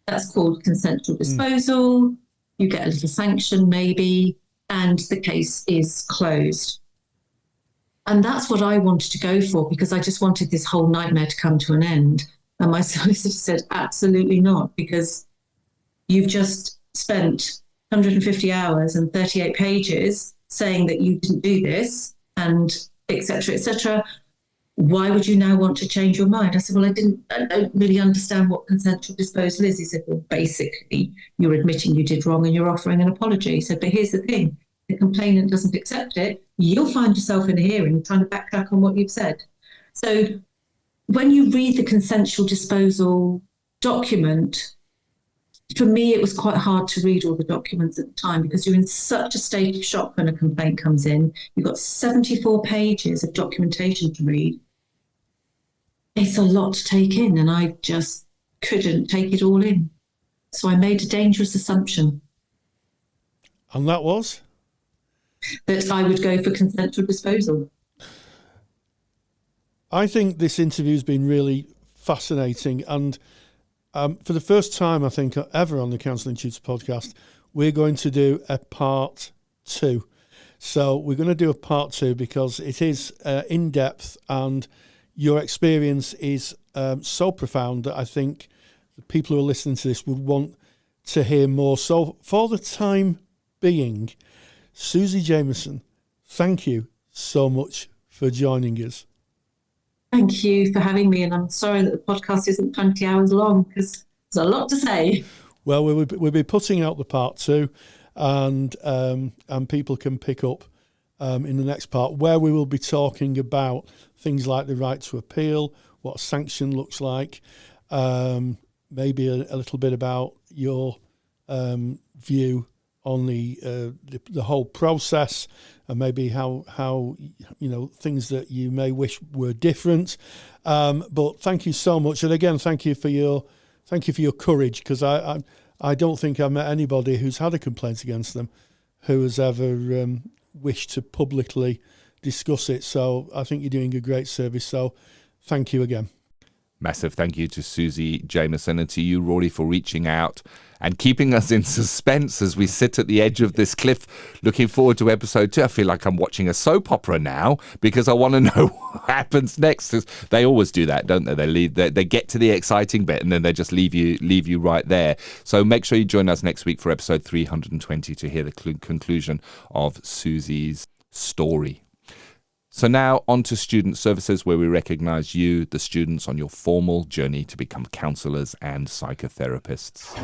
that's called consensual disposal. You get a little sanction maybe, and the case is closed. And that's what I wanted to go for, because I just wanted this whole nightmare to come to an end. And my solicitor said, absolutely not, because you've just spent 150 hours and 38 pages saying that you didn't do this, and et cetera, et cetera. Why would you now want to change your mind? I said, well, I don't really understand what consensual disposal is. He said, well, basically, you're admitting you did wrong and you're offering an apology. He said, but here's the thing. The complainant doesn't accept it, you'll find yourself in a hearing trying to backtrack on what you've said. So when you read the consensual disposal document, for me, it was quite hard to read all the documents at the time because you're in such a state of shock when a complaint comes in. You've got 74 pages of documentation to read. It's a lot to take in, and I just couldn't take it all in. So I made a dangerous assumption. And that was? That I would go for consensual disposal. I think this interview's been really fascinating, and for the first time, I think, ever on the Counselling Tutor Podcast, we're going to do a part 2. So we're going to do a part 2 because it is in-depth, and your experience is so profound that I think the people who are listening to this would want to hear more. So for the time being, Susie Jamieson, thank you so much for joining us. Thank you for having me, and I'm sorry that the podcast isn't 20 hours long because there's a lot to say. Well, we'll be putting out the part 2, and people can pick up in the next part where we will be talking about things like the right to appeal, what a sanction looks like, maybe a little bit about your view on the whole process, and maybe how things that you may wish were different. But thank you so much, and again, thank you for your courage, because I don't think I've met anybody who's had a complaint against them who has ever wished to publicly discuss it. So I think you're doing a great service. So thank you again. Massive thank you to Susie Jamieson, and to you, Rory, for reaching out and keeping us in suspense as we sit at the edge of this cliff, looking forward to episode 2. I feel like I'm watching a soap opera now because I want to know what happens next. They always do that, don't they? They get to the exciting bit and then they just leave you right there. So make sure you join us next week for episode 320 to hear the conclusion of Susie's story. So now on to Student Services, where we recognise you, the students, on your formal journey to become counsellors and psychotherapists.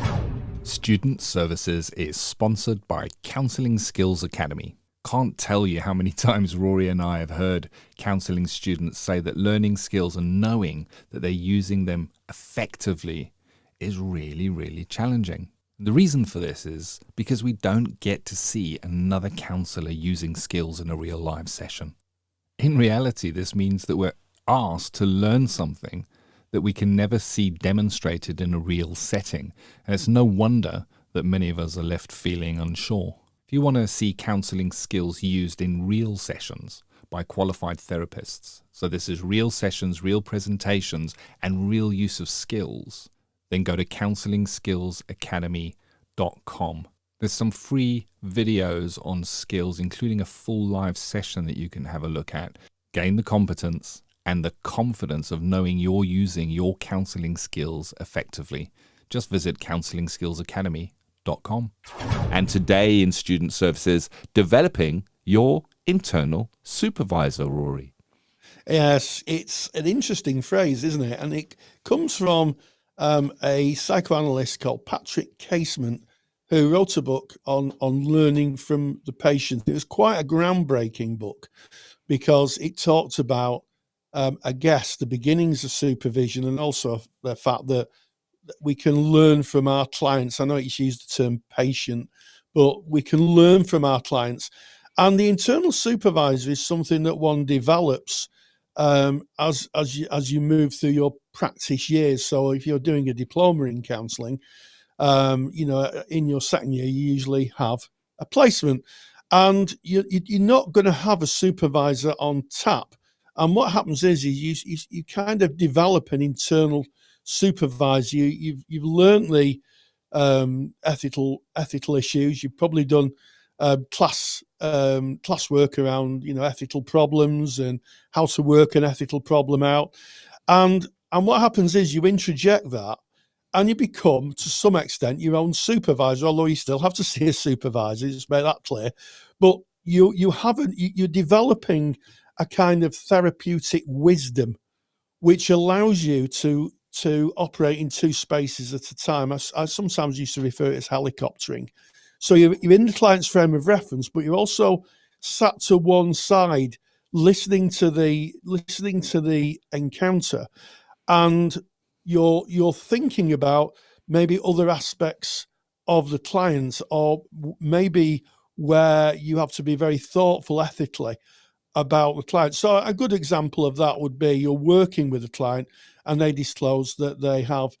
Student Services is sponsored by Counselling Skills Academy. Can't tell you how many times Rory and I have heard counselling students say that learning skills and knowing that they're using them effectively is really, really challenging. The reason for this is because we don't get to see another counsellor using skills in a real live session. In reality, this means that we're asked to learn something that we can never see demonstrated in a real setting. And it's no wonder that many of us are left feeling unsure. If you want to see counselling skills used in real sessions by qualified therapists, so this is real sessions, real presentations, and real use of skills, then go to counselingskillsacademy.com. There's some free videos on skills, including a full live session that you can have a look at. Gain the competence and the confidence of knowing you're using your counselling skills effectively. Just visit counselingskillsacademy.com. And today in Student Services, developing your internal supervisor, Rory. Yes, it's an interesting phrase, isn't it? And it comes from a psychoanalyst called Patrick Casement, who wrote a book on learning from the patient. It was quite a groundbreaking book because it talked about, I guess, the beginnings of supervision and also the fact that we can learn from our clients. I know it's used the term patient, but we can learn from our clients. And the internal supervisor is something that one develops as you move through your practice years. So if you're doing a diploma in counselling, in your second year, you usually have a placement, and you're not going to have a supervisor on tap. And what happens is you kind of develop an internal supervisor. You've learned the ethical issues. You've probably done class work around ethical problems and how to work an ethical problem out. And what happens is you interject that, and you become, to some extent, your own supervisor, although you still have to see a supervisor, just make that clear. But you're developing a kind of therapeutic wisdom which allows you to operate in two spaces at a time. I sometimes used to refer to it as helicoptering. So you're in the client's frame of reference, but you're also sat to one side, listening to the encounter, and you're thinking about maybe other aspects of the client, or maybe where you have to be very thoughtful ethically about the client. So a good example of that would be you're working with a client and they disclose that they have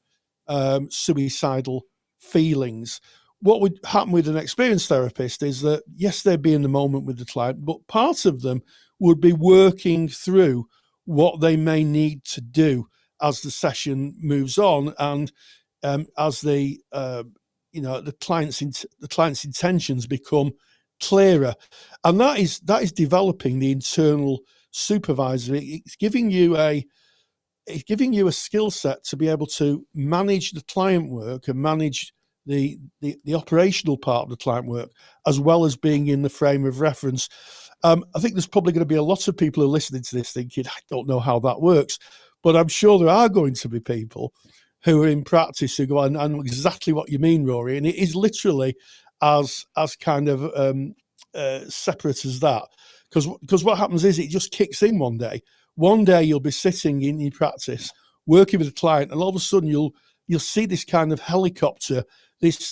suicidal feelings. What would happen with an experienced therapist is that, yes, they'd be in the moment with the client, but part of them would be working through what they may need to do as the session moves on, and as the client's intentions become clearer. And that is developing the internal supervisor. It's giving you a skill set to be able to manage the client work and manage the operational part of the client work, as well as being in the frame of reference. I think there's probably going to be a lot of people who are listening to this thinking, I don't know how that works. But I'm sure there are going to be people who are in practice who go, I know exactly what you mean, Rory. And it is literally as kind of separate as that. Because what happens is it just kicks in one day. One day you'll be sitting in your practice, working with a client, and all of a sudden you'll see this kind of helicopter.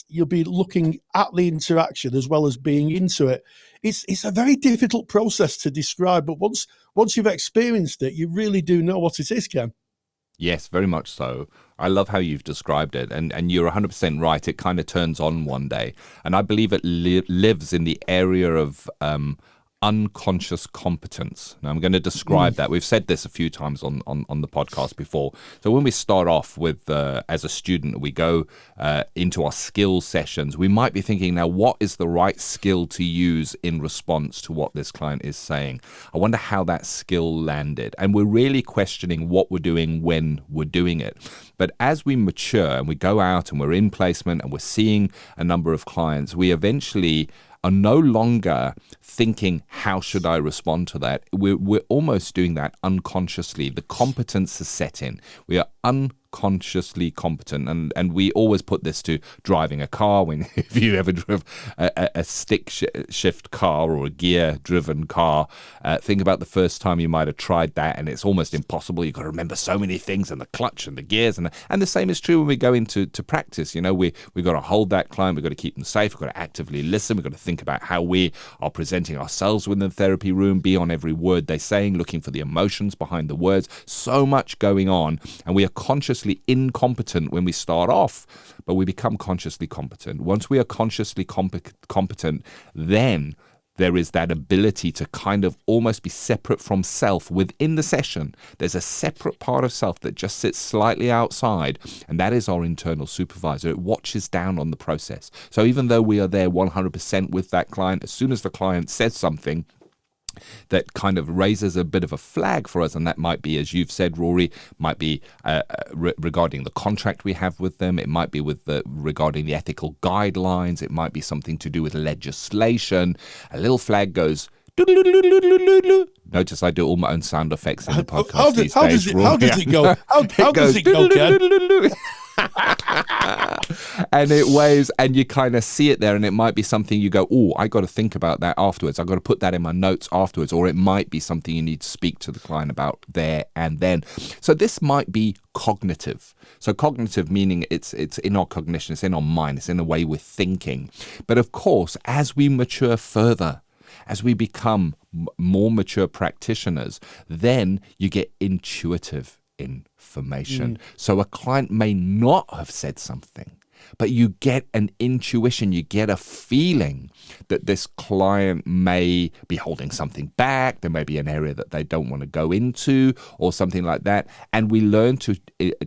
You'll be looking at the interaction as well as being into it. It's a very difficult process to describe, but once you've experienced it, you really do know what it is, Ken. Yes, very much so. I love how you've described it, and you're 100% right. It kind of turns on one day, and I believe it lives in the area of unconscious competence. Now, I'm going to describe that. We've said this a few times on the podcast before. So when we start off with, as a student, we go into our skills sessions, we might be thinking, now, what is the right skill to use in response to what this client is saying? I wonder how that skill landed. And we're really questioning what we're doing when we're doing it. But as we mature and we go out and we're in placement and we're seeing a number of clients, we eventually are no longer thinking, how should I respond to that? We're almost doing that unconsciously. The competence is set in. We are consciously competent. And we always put this to driving a car. When if you ever drove a stick shift car or a gear driven car, think about the first time you might have tried that, and it's almost impossible. You've got to remember so many things, and the clutch and the gears, and the same is true when we go into practice. We've got to hold that client, we've got to keep them safe, we've got to actively listen, we've got to think about how we are presenting ourselves within the therapy room, be on every word they're saying, looking for the emotions behind the words. So much going on, and we are consciously incompetent when we start off, but we become consciously competent. Once we are consciously competent, then there is that ability to kind of almost be separate from self within the session. There's a separate part of self that just sits slightly outside, and that is our internal supervisor. It watches down on the process. So even though we are there 100% with that client, as soon as the client says something that kind of raises a bit of a flag for us, and that might be, as you've said, Rory, might be regarding the contract we have with them, it might be regarding the ethical guidelines, it might be something to do with legislation. A little flag goes. Notice I do all my own sound effects in the podcast How does it go? How does it go, Ken? And it weighs, and you kind of see it there, and it might be something you go, oh, I got to think about that afterwards. I got to put that in my notes afterwards, or it might be something you need to speak to the client about there and then. So this might be cognitive. So cognitive meaning it's in our cognition, it's in our mind, it's in the way we're thinking. But of course, as we mature further, as we become more mature practitioners, then you get intuitive information. So a client may not have said something, but you get an intuition, you get a feeling that this client may be holding something back, there may be an area that they don't want to go into or something like that. And we learn to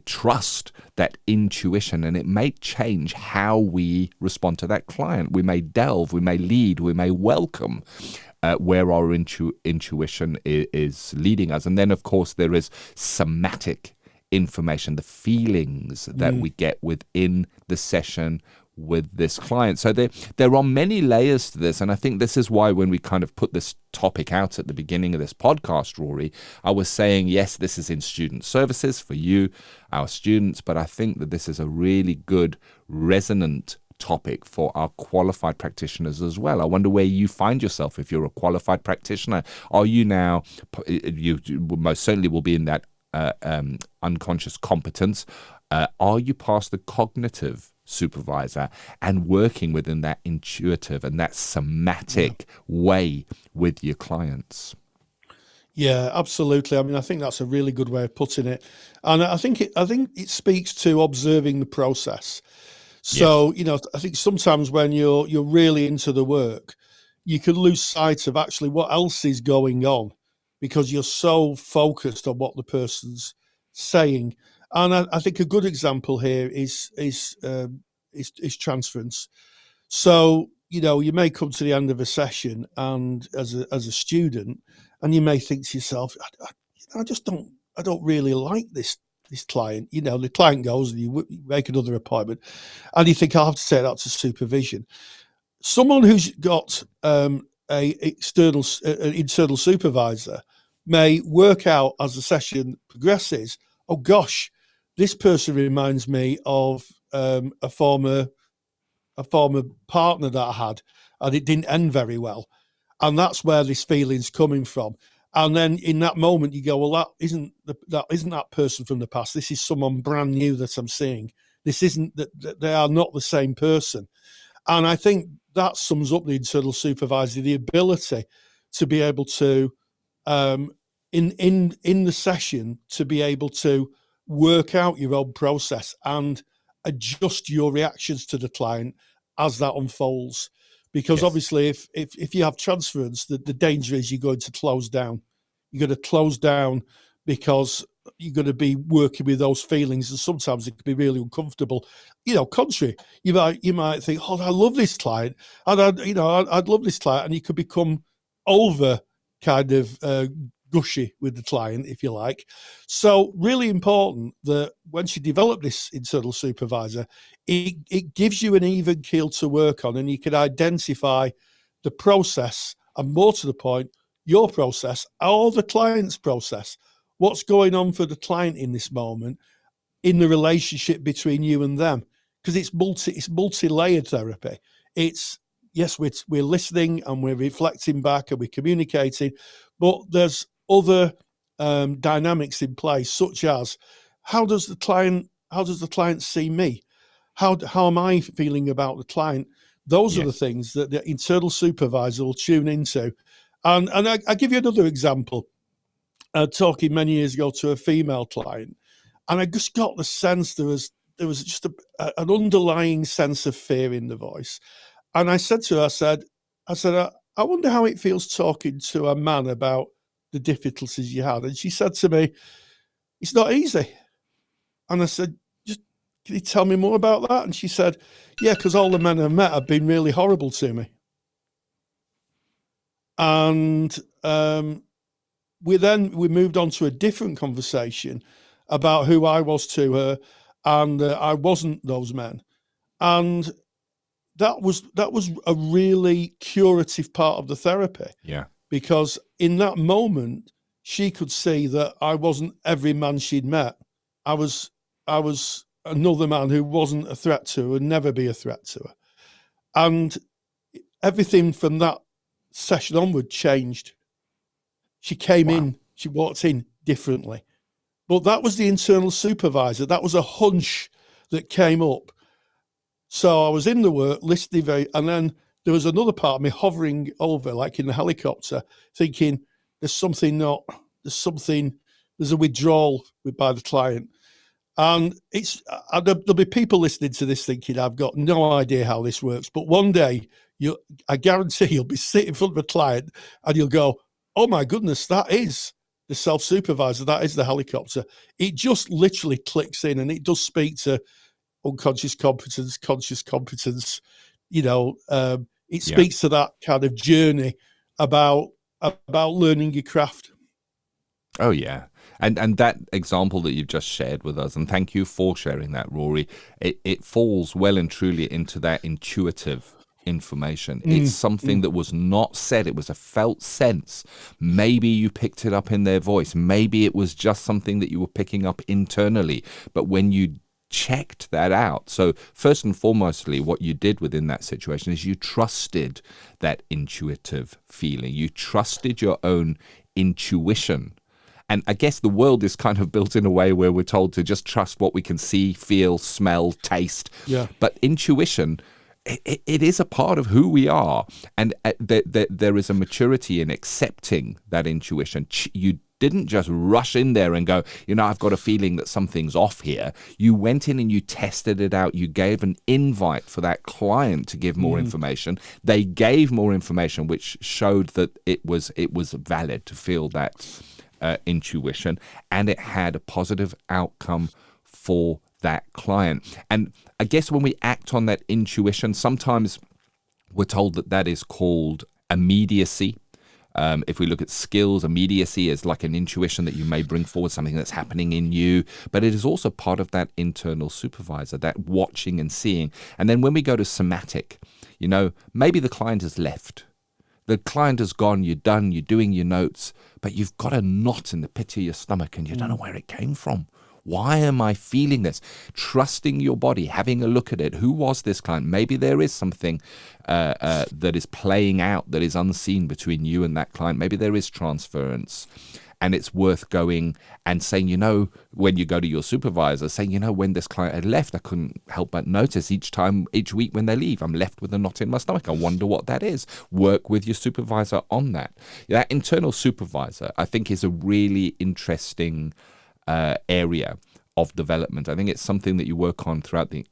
trust that intuition, and it may change how we respond to that client. We may delve, we may lead, we may welcome where our intuition is leading us. And then, of course, there is somatic information, the feelings that we get within the session with this client. So there are many layers to this, and I think this is why when we kind of put this topic out at the beginning of this podcast, Rory, I was saying, yes, this is in student services for you, our students, but I think that this is a really good resonant topic for our qualified practitioners as well. I wonder where you find yourself if you're a qualified practitioner. Are you now, you most certainly will be in that unconscious competence. Are you past the cognitive supervisor and working within that intuitive and that somatic way with your clients? Yeah, absolutely. I mean, I think that's a really good way of putting it, and I think it speaks to observing the process. So, yes. I think sometimes when you're really into the work, you can lose sight of actually what else is going on because you're so focused on what the person's saying. And I think a good example here is transference. So, you may come to the end of a session, and as a student, and you may think to yourself, I don't really like this client. The client goes and you make another appointment, and you think, I'll have to take that to supervision. Someone who's got an internal supervisor may work out as the session progresses, oh gosh, this person reminds me of a former partner that I had, and it didn't end very well. And that's where this feeling's coming from. And then in that moment you go, well, that isn't that person from the past. This is someone brand new that I'm seeing. This isn't that they are not the same person. And I think that sums up the internal supervisor, the ability to be able to, in the session, to be able to work out your own process and adjust your reactions to the client as that unfolds. Because obviously, if you have transference, the danger is you're going to close down. You're going to close down because you're going to be working with those feelings, and sometimes it can be really uncomfortable. Contrary, you might think, "Oh, I love this client," and I'd love this client, and you could become over kind of gushy with the client, if you like. So, really important that once you develop this internal supervisor, it gives you an even keel to work on, and you can identify the process, and more to the point, your process or the client's process. What's going on for the client in this moment? in the relationship between you and them, because it's multi-layered therapy. It's, yes, we're listening and we're reflecting back and we're communicating, but there's other dynamics in place, such as how does the client see me? How am I feeling about the client? Those are the things that the internal supervisor will tune into. And I give you another example. Talking many years ago to a female client, and I just got the sense there was just an underlying sense of fear in the voice. And I said to her, I said, I wonder how it feels talking to a man about the difficulties you had. And she said to me, it's not easy. And I said, just, can you tell me more about that? And she said, yeah, because all the men I've met have been really horrible to me. And we moved on to a different conversation about who I was to her, and I wasn't those men. And that was a really curative part of the therapy. Yeah. Because in that moment, she could see that I wasn't every man she'd met. I was another man who wasn't a threat to her and never be a threat to her. And everything from that session onward changed. She came in, she walked in differently. But that was the internal supervisor. That was a hunch that came up. So I was in the work, listening and then there was another part of me hovering over, like in the helicopter, thinking there's a withdrawal by the client. And there'll be people listening to this thinking, I've got no idea how this works. But one day, I guarantee you'll be sitting in front of a client and you'll go, oh my goodness, that is the self-supervisor, that is the helicopter. It just literally clicks in, and it does speak to unconscious competence, conscious competence. It speaks to that kind of journey about learning your craft. Oh, yeah. And that example that you've just shared with us, and thank you for sharing that, Rory, it falls well and truly into that intuitive information. It's something that was not said. It was a felt sense. Maybe you picked it up in their voice. Maybe it was just something that you were picking up internally. But when you checked that out, so first and foremostly, what you did within that situation is you trusted that intuitive feeling. You trusted your own intuition. And I guess the world is kind of built in a way where we're told to just trust what we can see, feel, smell, taste. Yeah. But intuition, it is a part of who we are. And there is a maturity in accepting that intuition. You didn't just rush in there and go, I've got a feeling that something's off here. You went in and you tested it out. You gave an invite for that client to give more information. They gave more information, which showed that it was valid to feel that intuition, and it had a positive outcome for that client. And I guess when we act on that intuition, sometimes we're told that is called immediacy. If we look at skills, immediacy is like an intuition that you may bring forward, something that's happening in you, but it is also part of that internal supervisor, that watching and seeing. And then when we go to somatic, maybe the client has left. The client has gone, you're done, you're doing your notes, but you've got a knot in the pit of your stomach and you don't know where it came from. Why am I feeling this? Trusting your body, having a look at it. Who was this client? Maybe there is something that is playing out that is unseen between you and that client. Maybe there is transference. And it's worth going and saying, when you go to your supervisor, saying, when this client had left, I couldn't help but notice each week when they leave, I'm left with a knot in my stomach. I wonder what that is. Work with your supervisor on that. That internal supervisor, I think, is a really interesting area of development. I think it's something that you work on throughout the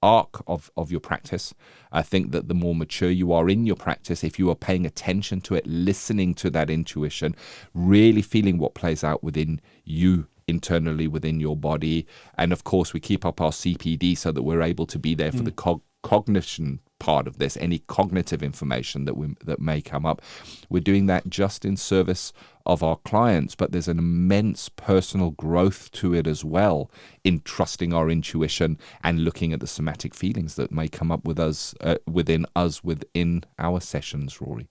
arc of your practice. I think that the more mature you are in your practice, if you are paying attention to it, listening to that intuition, really feeling what plays out within you internally within your body. And of course, we keep up our CPD so that we're able to be there for the cognition part of this, any cognitive information that may come up. We're doing that just in service of our clients, but there's an immense personal growth to it as well in trusting our intuition and looking at the somatic feelings that may come up with us within our sessions, Rory.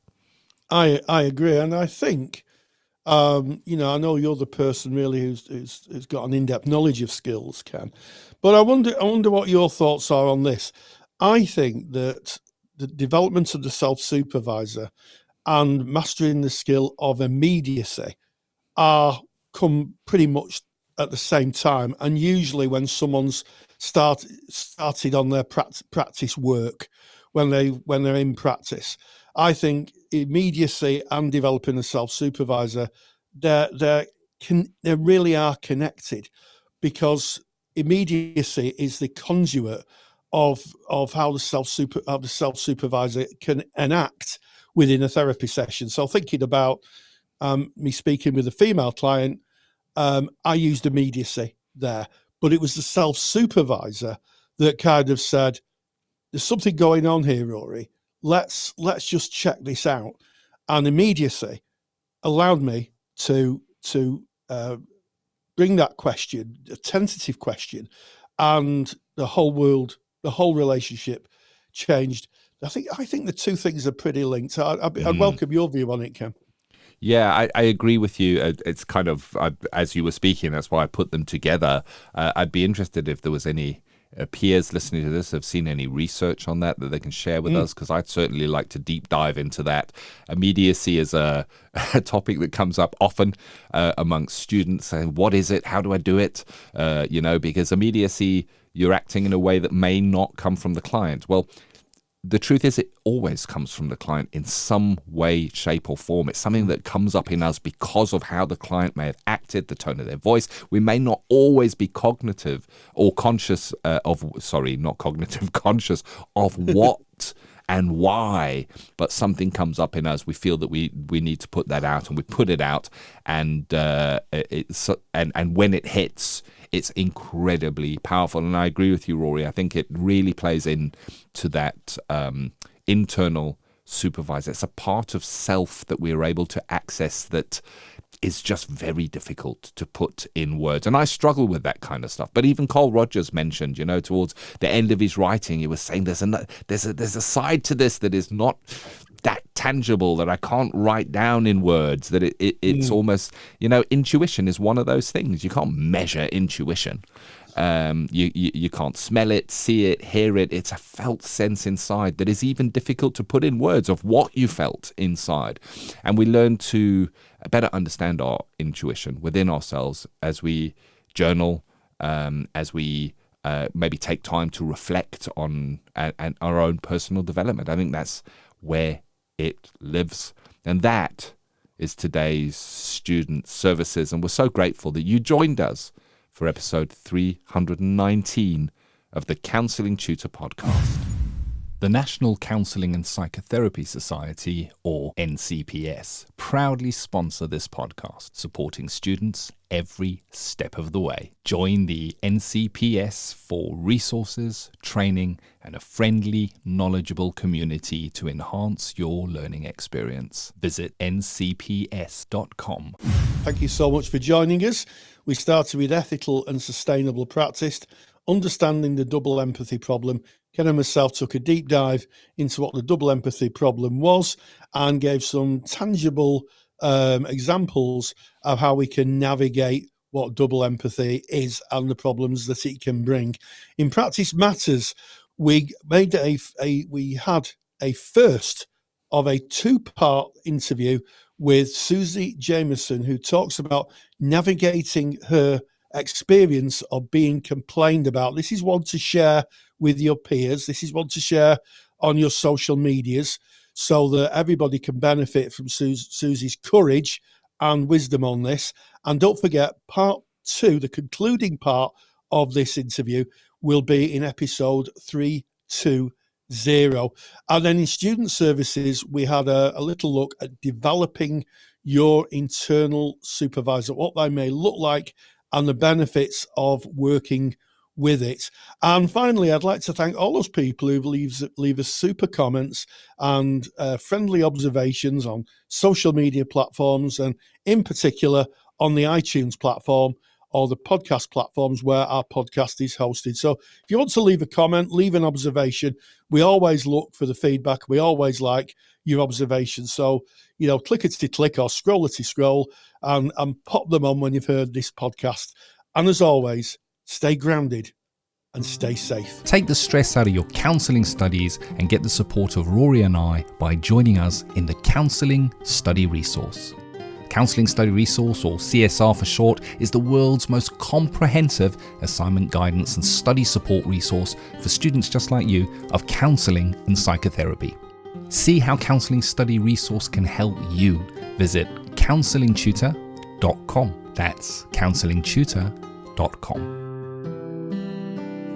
I agree, and I think I know you're the person really who's got an in-depth knowledge of skills, Ken. But I wonder what your thoughts are on this. I think that the development of the self-supervisor and mastering the skill of immediacy come pretty much at the same time, and usually when someone's started on their practice work, when they're in practice. I think immediacy and developing a self-supervisor, they really are connected, because immediacy is the conduit of how the self-supervisor can enact within a therapy session. So thinking about me speaking with a female client, I used immediacy there, but it was the self-supervisor that kind of said, "There's something going on here, Rory. Let's just check this out." And immediacy allowed me to bring that question, a tentative question, and the whole relationship changed. I think the two things are pretty linked. I'd welcome your view on it, Ken. Yeah, I agree with you. It's kind of, as you were speaking, that's why I put them together. I'd be interested if there was any peers listening to this have seen any research on that they can share with us, because I'd certainly like to deep dive into that. Immediacy is a topic that comes up often amongst students. And what is it? How do I do it? Because immediacy, you're acting in a way that may not come from the client. Well, the truth is, it always comes from the client in some way, shape, or form. It's something that comes up in us because of how the client may have acted, the tone of their voice. We may not always be cognitive or conscious conscious of what and why, but something comes up in us. We feel that we need to put that out, and we put it out, and when it hits, it's incredibly powerful. And I agree with you, Rory. I think it really plays into that internal supervisor. It's a part of self that we are able to access that is just very difficult to put in words. And I struggle with that kind of stuff. But even Carl Rogers mentioned, towards the end of his writing, he was saying there's a side to this that is not that tangible, that I can't write down in words, that it's almost, intuition is one of those things. You can't measure intuition. You can't smell it, see it, hear it. It's a felt sense inside that is even difficult to put in words of what you felt inside. And we learn to better understand our intuition within ourselves as we journal, as we maybe take time to reflect on our own personal development. I think that's where it lives. And that is today's student services. And we're so grateful that you joined us for episode 319 of the Counselling Tutor Podcast. The National Counselling and Psychotherapy Society, or NCPS, proudly sponsor this podcast, supporting students every step of the way. Join the NCPS for resources, training, and a friendly, knowledgeable community to enhance your learning experience. Visit ncps.com. Thank you so much for joining us. We started with ethical and sustainable practice, understanding the double empathy problem. Ken and myself took a deep dive into what the double empathy problem was and gave some tangible examples of how we can navigate what double empathy is and the problems that it can bring. In Practice Matters, we had a first of a two-part interview with Susie Jamieson, who talks about navigating her experience of being complained about. This is one to share with your peers. This is one to share on your social medias so that everybody can benefit from Susie's courage and wisdom on this. And don't forget, part 2, the concluding part of this interview, will be in episode 320. And then in student services, we had a little look at developing your internal supervisor, what they may look like, and the benefits of working with it. And finally, I'd like to thank all those people who leave us super comments and friendly observations on social media platforms, and in particular on the iTunes platform or the podcast platforms where our podcast is hosted. So if you want to leave a comment, leave an observation, we always look for the feedback. We always like your observations. So, clickety-click or scrollety-scroll and pop them on when you've heard this podcast. And as always, stay grounded and stay safe. Take the stress out of your counselling studies and get the support of Rory and I by joining us in the Counselling Study Resource. Counselling Study Resource, or CSR for short, is the world's most comprehensive assignment guidance and study support resource for students just like you of counselling and psychotherapy. See how Counselling Study Resource can help you. Visit counsellingtutor.com. That's counsellingtutor.com.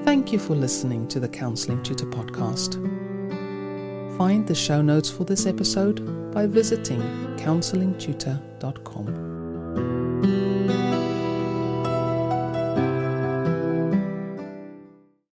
Thank you for listening to the Counselling Tutor Podcast. Find the show notes for this episode by visiting counsellingtutor.com.